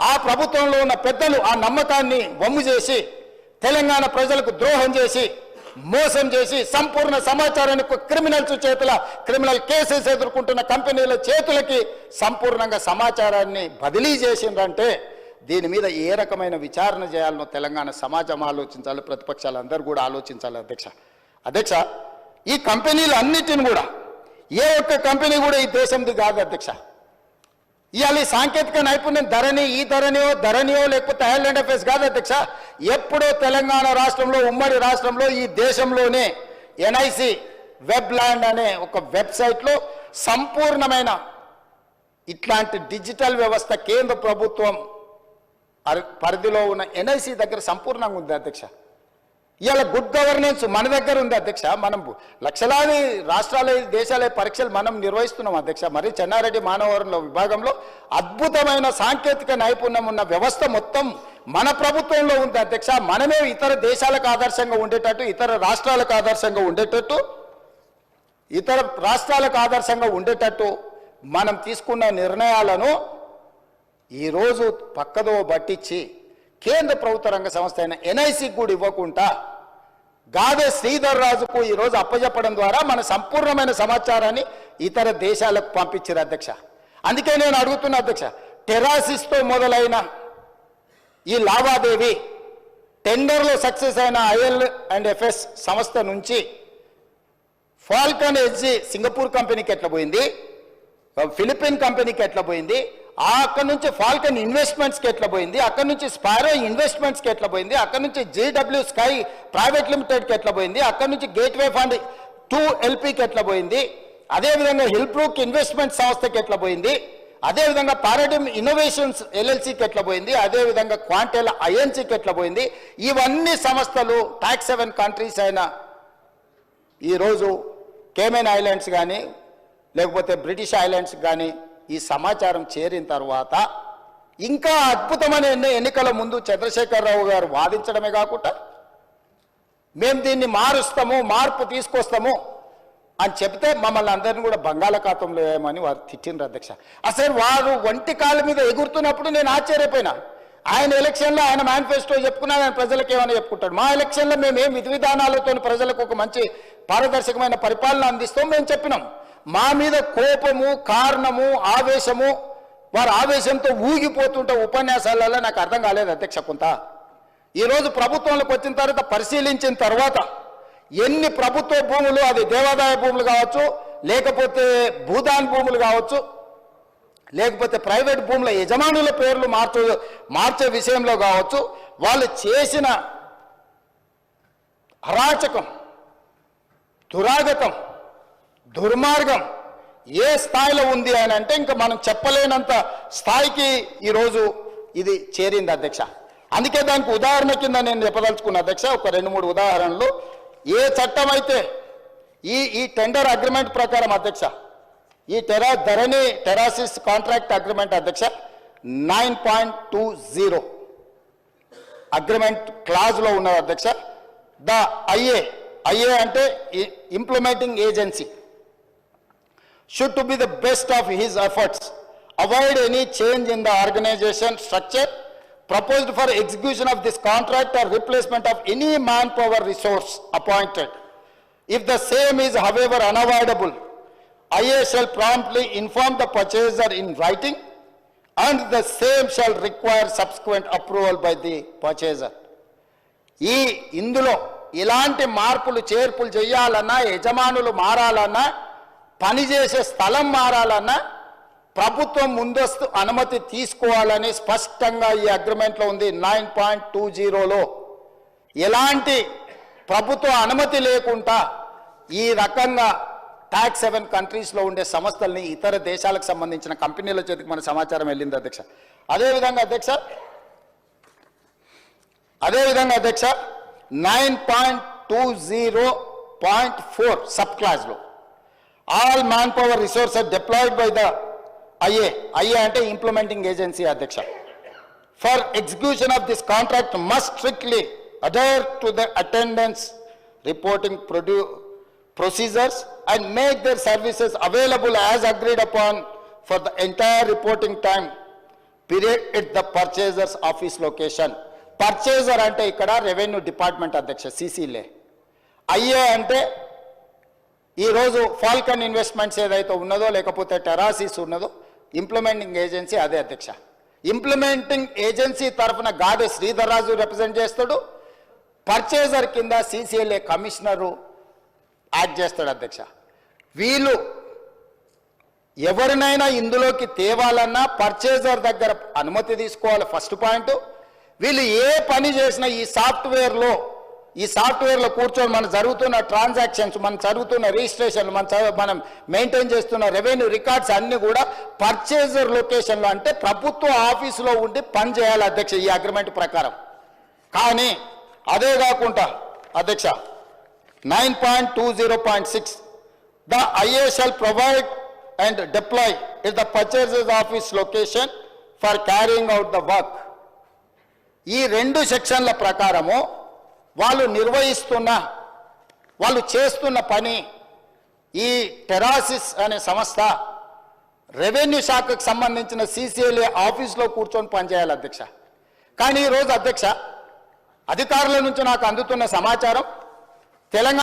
ఆ ప్రభుత్వంలో ఉన్న పెద్దలు ఆ నమ్మకాన్ని వమ్ము చేసి తెలంగాణ ప్రజలకు ద్రోహం చేసి మోసం చేసి సంపూర్ణ సమాచారాన్ని క్రిమినల్స్ చేతుల క్రిమినల్ కేసెస్ ఎదుర్కొంటున్న కంపెనీల చేతులకి సంపూర్ణంగా సమాచారాన్ని బదిలీ చేసిందంటే దీని మీద ఏ రకమైన విచారణ చేయాలనో తెలంగాణ సమాజం ఆలోచించాలి, ప్రతిపక్షాలు అందరూ కూడా ఆలోచించాలి. అధ్యక్ష ఈ కంపెనీలు అన్నిటిని కూడా ఏ ఒక్క కంపెనీ కూడా ఈ దేశంది కాదు అధ్యక్ష. ఇవాళ ఈ సాంకేతిక నైపుణ్యం ధరణియో లేకపోతే ఐలాండ్ అఫేర్స్ కాదు అధ్యక్ష. ఎప్పుడో తెలంగాణ రాష్ట్రంలో ఉమ్మడి రాష్ట్రంలో ఈ దేశంలోనే ఎన్ఐసి వెబ్ ల్యాండ్ అనే ఒక వెబ్సైట్లో సంపూర్ణమైన ఇట్లాంటి డిజిటల్ వ్యవస్థ కేంద్ర ప్రభుత్వం పరిధిలో ఉన్న ఎన్ఐసి దగ్గర సంపూర్ణంగా ఉంది అధ్యక్ష. ఇవాళ గుడ్ గవర్నెన్స్ మన దగ్గర ఉంది అధ్యక్ష. మనం లక్షలాది రాష్ట్రాల దేశాల పరీక్షలు మనం నిర్వహిస్తున్నాం అధ్యక్ష. మరి చెన్నారెడ్డి మానవ వనరుల విభాగంలో అద్భుతమైన సాంకేతిక నైపుణ్యం ఉన్న వ్యవస్థ మొత్తం మన ప్రభుత్వంలో ఉంది అధ్యక్ష. మనమే ఇతర దేశాలకు ఆదర్శంగా ఉండేటట్టు, ఇతర రాష్ట్రాలకు ఆదర్శంగా ఉండేటట్టు మనం తీసుకున్న నిర్ణయాలను ఈరోజు పక్కదో పట్టించి కేంద్ర ప్రభుత్వ రంగ సంస్థ అయిన ఎన్ఐసికి కూడా ఇవ్వకుండా గాదే శ్రీధర్ రాజుకు ఈరోజు అప్పచెప్పడం ద్వారా మన సంపూర్ణమైన సమాచారాన్ని ఇతర దేశాలకు పంపించారు అధ్యక్ష. అందుకే నేను అడుగుతున్నా అధ్యక్ష, టెరాసిస్తో మొదలైన ఈ లావాదేవీ టెండర్లో సక్సెస్ అయిన IL&FS సంస్థ నుంచి ఫాల్కన్ ఎడ్జి సింగపూర్ కంపెనీకి ఎట్లా పోయింది, ఫిలిపిన్ కంపెనీకి ఎట్లా పోయింది, అక్కడ నుంచి ఫాల్కన్ ఇన్వెస్ట్మెంట్స్కి ఎట్లా పోయింది, అక్కడ నుంచి స్పారో ఇన్వెస్ట్మెంట్స్కి ఎట్లా పోయింది, అక్కడ నుంచి JW స్కై ప్రైవేట్ లిమిటెడ్కి ఎట్లా పోయింది, అక్కడ నుంచి గేట్వే ఫండ్ 2 LPకి ఎట్లా పోయింది, అదేవిధంగా హిల్బ్రూక్ ఇన్వెస్ట్మెంట్ సంస్థకి ఎట్లా పోయింది, అదేవిధంగా పారాడిమ్ ఇన్నోవేషన్స్ LLCకి ఎట్లా పోయింది, అదేవిధంగా క్వాంటెల్ INCకి ఎట్లా పోయింది. ఇవన్నీ సంస్థలు టాక్స్ 7 కంట్రీస్ అయిన ఈరోజు కేమెన్ ఐలాండ్స్ కానీ లేకపోతే బ్రిటిష్ ఐలాండ్స్ కానీ ఈ సమాచారం చేరిన తర్వాత ఇంకా అద్భుతమైన ఎన్నికల ముందు చంద్రశేఖరరావు గారు వాదించడమే కాకుండా మేము దీన్ని మార్పు తీసుకొస్తాము అని చెప్తే మమ్మల్ని అందరినీ కూడా బంగాళాఖాతంలో వేయమని వారు తిట్టిండ్రు అధ్యక్ష. అసలు వారు ఒంటి కాళ్ళ మీద ఎగురుతున్నప్పుడు నేను ఆశ్చర్యపోయినా. ఆయన ఎలక్షన్లో ఆయన మేనిఫెస్టో చెప్పుకున్నా, ఆయన ప్రజలకు ఏమైనా చెప్పుకుంటాడు. మా ఎలక్షన్లో మేము ఏం విధి విధానాలతో ప్రజలకు ఒక మంచి పారదర్శకమైన పరిపాలన అందిస్తాం మేము చెప్పినాం. మా మీద కోపము, కారణము, ఆవేశము, వారు ఆవేశంతో ఊగిపోతుంటే ఉపన్యాసాలలో నాకు అర్థం కాలేదు అధ్యక్ష. కొంత ఈరోజు ప్రభుత్వంలోకి వచ్చిన తర్వాత పరిశీలించిన తర్వాత ఎన్ని ప్రభుత్వ భూములు, అది దేవాదాయ భూములు కావచ్చు, లేకపోతే భూదాన్ భూములు కావచ్చు, లేకపోతే ప్రైవేట్ భూముల యజమానుల పేర్లు మార్చే విషయంలో కావచ్చు, వాళ్ళు చేసిన అరాచకం, దురాగతం, దుర్మార్గం ఏ స్థాయిలో ఉంది అని అంటే ఇంకా మనం చెప్పలేనంత స్థాయికి ఈరోజు ఇది చేరింది అధ్యక్ష. అందుకే దానికి ఉదాహరణ కింద నేను చెప్పదలుచుకున్న అధ్యక్ష ఒక 2-3 ఉదాహరణలు. ఏ చట్టం అయితే ఈ టెండర్ అగ్రిమెంట్ ప్రకారం అధ్యక్ష, ఈ టెరాసిస్ కాంట్రాక్ట్ అగ్రిమెంట్ అధ్యక్ష 9.20 అగ్రిమెంట్ క్లాజ్లో ఉన్నది అధ్యక్ష. ద ఐఏ అంటే implementing agency should to be the best of his efforts, avoid any change in the organization structure proposed for execution of this contract or replacement of any manpower resource appointed. If the same is however unavoidable, IA shall promptly inform the purchaser in writing and the same shall require subsequent approval by the purchaser. ఇందులో ఇలాంటి మార్పులు చేర్పులు చేయాలన్నా, యజమానులు మారాలన్నా, పనిచేసే స్థలం మారాలన్నా ప్రభుత్వం ముందస్తు అనుమతి తీసుకోవాలని స్పష్టంగా ఈ అగ్రిమెంట్లో ఉంది. 9.20లో ఎలాంటి ప్రభుత్వ అనుమతి లేకుండా ఈ రకంగా టాక్స్ 7 కంట్రీస్లో ఉండే సంస్థల్ని ఇతర దేశాలకు సంబంధించిన కంపెనీల చేతికి మన సమాచారం వెళ్ళింది అధ్యక్ష. అదేవిధంగా అధ్యక్ష 9.20.4 సబ్ క్లాజ్లో all manpower resources deployed by the IA అంటే ఇంప్లిమెంటింగ్ ఏజెన్సీ అధ్యక్ష, for execution of this contract must strictly adhere to the attendance reporting procedures and make their services available as agreed upon for the entire reporting time period at the purchaser's office location. Purchaser అంటే ఇక్కడ revenue department అధ్యక్ష, CCలే. IA అంటే ఈరోజు Falcon investments ఏదైతే ఉన్నదో లేకపోతే టెరాసిస్ ఉన్నదో implementing agency అదే అధ్యక్ష. ఇంప్లిమెంటింగ్ ఏజెన్సీ తరఫున గాదె శ్రీధర్ రాజు రిప్రజెంట్ చేస్తాడు, పర్చేజర్ కింద సిసిఎల్ఏ కమిషనరు యాక్ట్ చేస్తాడు అధ్యక్ష. వీళ్ళు ఎవరినైనా ఇందులోకి తేవాలన్నా పర్చేజర్ దగ్గర అనుమతి తీసుకోవాలి ఫస్ట్ పాయింట్. వీళ్ళు ఏ పని చేసినా ఈ సాఫ్ట్వేర్లో కూర్చొని మనం జరుగుతున్న ట్రాన్సాక్షన్స్, మనం జరుగుతున్న రిజిస్ట్రేషన్లు, మనం మెయింటైన్ చేస్తున్న రెవెన్యూ రికార్డ్స్ అన్నీ కూడా పర్చేజర్ లొకేషన్లో అంటే ప్రభుత్వ ఆఫీసులో ఉండి పని చేయాలి అధ్యక్ష ఈ అగ్రిమెంట్ ప్రకారం. కానీ అదే కాకుండా అధ్యక్ష 9.20.6 the IA shall provide and deploy is the purchaser's office location for carrying out the work. ఈ రెండు సెక్షన్ల ప్రకారము వాళ్ళు చేస్తున్న పని ఈ టెరాసిస్ అనే సంస్థ రెవెన్యూ శాఖకు సంబంధించిన సిసిఎల్ఏ ఆఫీస్లో కూర్చొని పనిచేయాలి అధ్యక్ష. కానీ ఈరోజు అధ్యక్ష అధికారుల నుంచి నాకు అందుతున్న సమాచారం తెలంగాణ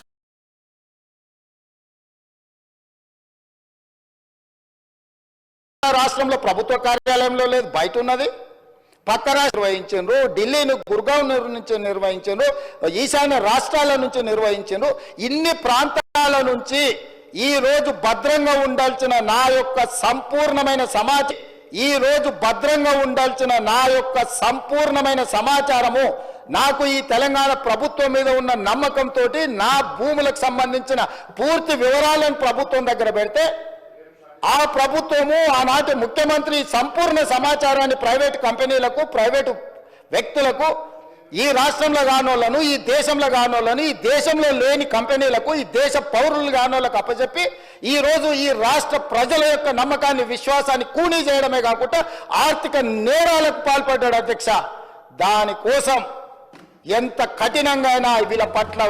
రాష్ట్రంలో ప్రభుత్వ కార్యాలయంలో లేదు, బయట ఉన్నది. పక్క రాష్ట్రం నిర్వహించారు, ఢిల్లీని గుర్గావ్ నుంచి నిర్వహించారు, ఈశాన్య రాష్ట్రాల నుంచి నిర్వహించారు. ఇన్ని ప్రాంతాల నుంచి ఈ రోజు భద్రంగా ఉండాల్సిన నా యొక్క సంపూర్ణమైన సమాచారము నాకు ఈ తెలంగాణ ప్రభుత్వం మీద ఉన్న నమ్మకంతో నా భూములకు సంబంధించిన పూర్తి వివరాలను ప్రభుత్వం దగ్గర పెడితే ఆ ప్రభుత్వము ఆనాటి ముఖ్యమంత్రి సంపూర్ణ సమాచారాన్ని ప్రైవేటు కంపెనీలకు, ప్రైవేటు వ్యక్తులకు, ఈ రాష్ట్రంలో కానోళ్లను, ఈ దేశంలో కానోళ్లను, ఈ దేశంలో లేని కంపెనీలకు, ఈ దేశ పౌరులు కానోళ్లకు అప్పచెప్పి ఈరోజు ఈ రాష్ట్ర ప్రజల యొక్క నమ్మకాన్ని, విశ్వాసాన్ని కూనీ చేయడమే కాకుండా ఆర్థిక నేరాలకు పాల్పడ్డాడు అధ్యక్ష. దానికోసం ఎంత కఠినంగా వీళ్ళ పట్ల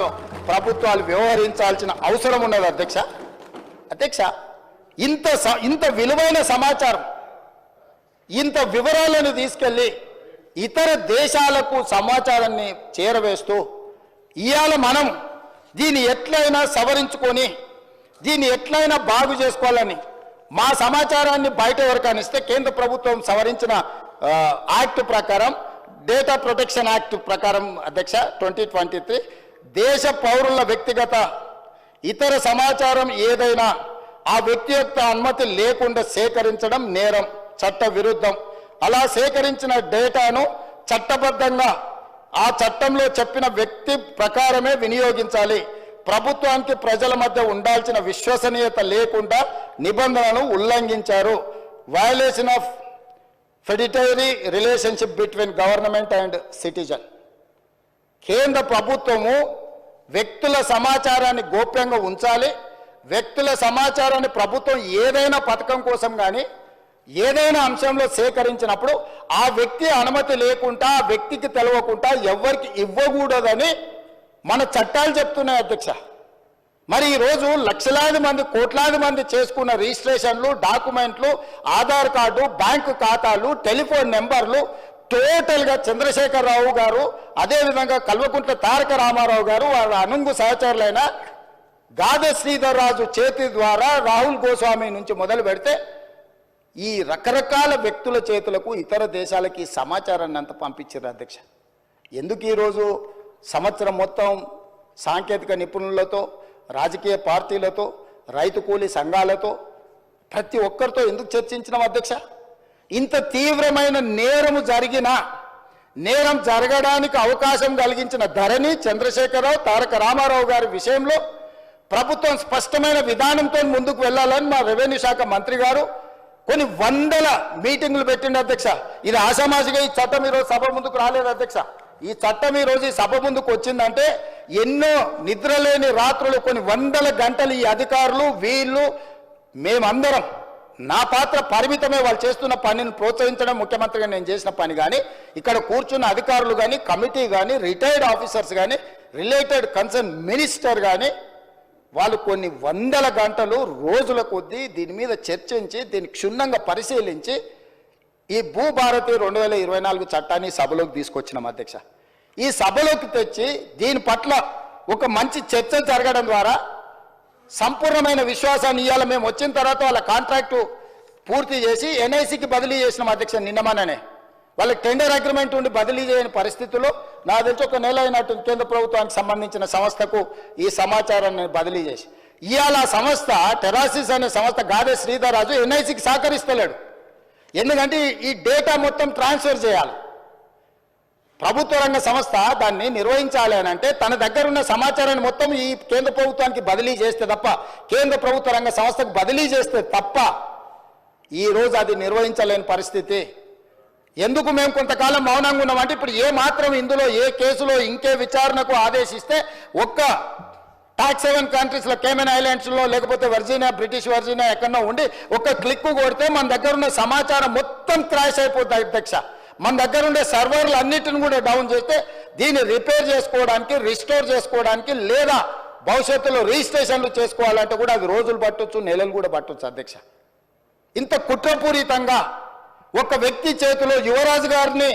ప్రభుత్వాలు వ్యవహరించాల్సిన అవసరం ఉన్నది అధ్యక్ష. ఇంత విలువైన సమాచారం, ఇంత వివరాలను తీసుకెళ్లి ఇతర దేశాలకు సమాచారాన్ని చేరవేస్తూ ఇవాళ మనం దీన్ని ఎట్లయినా సవరించుకొని దీన్ని ఎట్లయినా బాగు చేసుకోవాలని మా సమాచారాన్ని బయట ఎవరికైనా ఇస్తే కేంద్ర ప్రభుత్వం సవరించిన యాక్ట్ ప్రకారం, డేటా ప్రొటెక్షన్ యాక్ట్ ప్రకారం అధ్యక్ష 2023 దేశ పౌరుల వ్యక్తిగత ఇతర సమాచారం ఏదైనా ఆ వ్యక్తి యొక్క అనుమతి లేకుండా సేకరించడం నేరం, చట్ట విరుద్ధం. అలా సేకరించిన డేటాను చట్టబద్ధంగా ఆ చట్టంలో చెప్పిన వ్యక్తి ప్రకారమే వినియోగించాలి. ప్రభుత్వానికి ప్రజల మధ్య ఉండాల్సిన విశ్వసనీయత లేకుండా నిబంధనలను ఉల్లంఘించారు. Violation of fiduciary relationship between government and citizen. కేంద్ర ప్రభుత్వము వ్యక్తుల సమాచారాన్ని గోప్యంగా ఉంచాలి. వ్యక్తుల సమాచారాన్ని ప్రభుత్వం ఏదైనా పథకం కోసం కానీ ఏదైనా అంశంలో సేకరించినప్పుడు ఆ వ్యక్తి అనుమతి లేకుండా, ఆ వ్యక్తికి తెలవకుండా ఎవరికి ఇవ్వకూడదని మన చట్టాలు చెప్తున్నాయి అధ్యక్ష. మరి ఈరోజు లక్షలాది మంది, కోట్లాది మంది చేసుకున్న రిజిస్ట్రేషన్లు, డాక్యుమెంట్లు, ఆధార్ కార్డు, బ్యాంకు ఖాతాలు, టెలిఫోన్ నెంబర్లు టోటల్గా చంద్రశేఖరరావు గారు, అదేవిధంగా కల్వకుంట్ల తారక రామారావు గారు, వాళ్ళ అనుంగు సహచరులైన గాదె శ్రీధర్ రాజు చేతి ద్వారా రాహుల్ గోస్వామి నుంచి మొదలు పెడితే ఈ రకరకాల వ్యక్తుల చేతులకు ఇతర దేశాలకి సమాచారాన్ని అంతా పంపించారు అధ్యక్ష. ఎందుకు ఈరోజు సంవత్సరం మొత్తం సాంకేతిక నిపుణులతో, రాజకీయ పార్టీలతో, రైతు కూలీ సంఘాలతో ప్రతి ఒక్కరితో ఎందుకు చర్చించినాం అధ్యక్ష? ఇంత తీవ్రమైన నేరం జరగడానికి అవకాశం కలిగించిన ధరణి, చంద్రశేఖరరావు, తారక రామారావు గారి విషయంలో ప్రభుత్వం స్పష్టమైన విధానంతో ముందుకు వెళ్ళాలని మా రెవెన్యూ శాఖ మంత్రి గారు కొన్ని వందల మీటింగులు పెట్టిండు అధ్యక్ష. ఇది ఆషామాషిగా ఈ చట్టం ఈరోజు సభ ముందుకు రాలేదు అధ్యక్ష. ఈ చట్టం ఈరోజు ఈ సభ ముందుకు వచ్చిందంటే ఎన్నో నిద్రలేని రాత్రులు, కొన్ని వందల గంటలు ఈ అధికారులు, వీళ్ళు, మేమందరం, నా పాత్ర పరిమితమే. వాళ్ళు చేస్తున్న పనిని ప్రోత్సహించడం ముఖ్యమంత్రిగా నేను చేసిన పని. కానీ ఇక్కడ కూర్చున్న అధికారులు కానీ, కమిటీ కానీ, రిటైర్డ్ ఆఫీసర్స్ కానీ, రిలేటెడ్ కన్సర్న్ మినిస్టర్ కానీ వాళ్ళు కొన్ని వందల గంటలు, రోజుల కొద్దీ దీని మీద చర్చించి దీన్ని క్షుణ్ణంగా పరిశీలించి ఈ భూభారతి 2024 చట్టాన్ని సభలోకి తీసుకొచ్చినాం అధ్యక్ష. ఈ సభలోకి తెచ్చి దీని పట్ల ఒక మంచి చర్చ జరగడం ద్వారా సంపూర్ణమైన విశ్వాసాన్ని ఇవ్వాలి. మేము వచ్చిన తర్వాత వాళ్ళ కాంట్రాక్టు పూర్తి చేసి ఎన్ఐసికి బదిలీ చేసినాం అధ్యక్ష. నిన్నమననే వాళ్ళకి టెండర్ అగ్రిమెంట్ ఉండి బదిలీ చేయని పరిస్థితుల్లో నాకు తెలిసి ఒక నెల అయినట్టు కేంద్ర ప్రభుత్వానికి సంబంధించిన సంస్థకు ఈ సమాచారాన్ని బదిలీ చేసి ఇవాళ సంస్థ టెరాసిస్ అనే సంస్థ గాదే శ్రీధర్ రాజు ఎన్ఐసికి సహకరిస్తలేడు. ఎందుకంటే ఈ డేటా మొత్తం ట్రాన్స్ఫర్ చేయాలి. ప్రభుత్వ రంగ సంస్థ దాన్ని నిర్వహించాలి అని అంటే తన దగ్గర ఉన్న సమాచారాన్ని మొత్తం ఈ కేంద్ర ప్రభుత్వానికి బదిలీ చేస్తే తప్ప, కేంద్ర ప్రభుత్వ రంగ సంస్థకు బదిలీ చేస్తే తప్ప ఈరోజు అది నిర్వహించలేని పరిస్థితి. ఎందుకు మేము కొంతకాలం మౌనంగా ఉన్నామంటే ఇప్పుడు ఏ మాత్రం ఇందులో ఏ కేసులో ఇంకే విచారణకు ఆదేశిస్తే ఒక్క టాక్స్ హెవెన్ కంట్రీస్లో కేమెన్ ఐలాండ్స్లో లేకపోతే వర్జీనియా, బ్రిటిష్ వర్జీనియా ఎక్కడో ఉండి ఒక్క క్లిక్ కొడితే మన దగ్గర ఉన్న సమాచారం మొత్తం క్రాష్ అయిపోతుంది అధ్యక్ష. మన దగ్గర ఉండే సర్వర్లు అన్నిటిని కూడా డౌన్ చేస్తే దీన్ని రిపేర్ చేసుకోవడానికి, రిస్టోర్ చేసుకోవడానికి లేదా భవిష్యత్తులో రిజిస్ట్రేషన్లు చేసుకోవాలంటే కూడా అది రోజులు పట్టొచ్చు, నెలలు కూడా పట్టొచ్చు అధ్యక్ష. ఇంత కుట్రపూరితంగా ఒక వ్యక్తి చేతిలో యువరాజు గారిని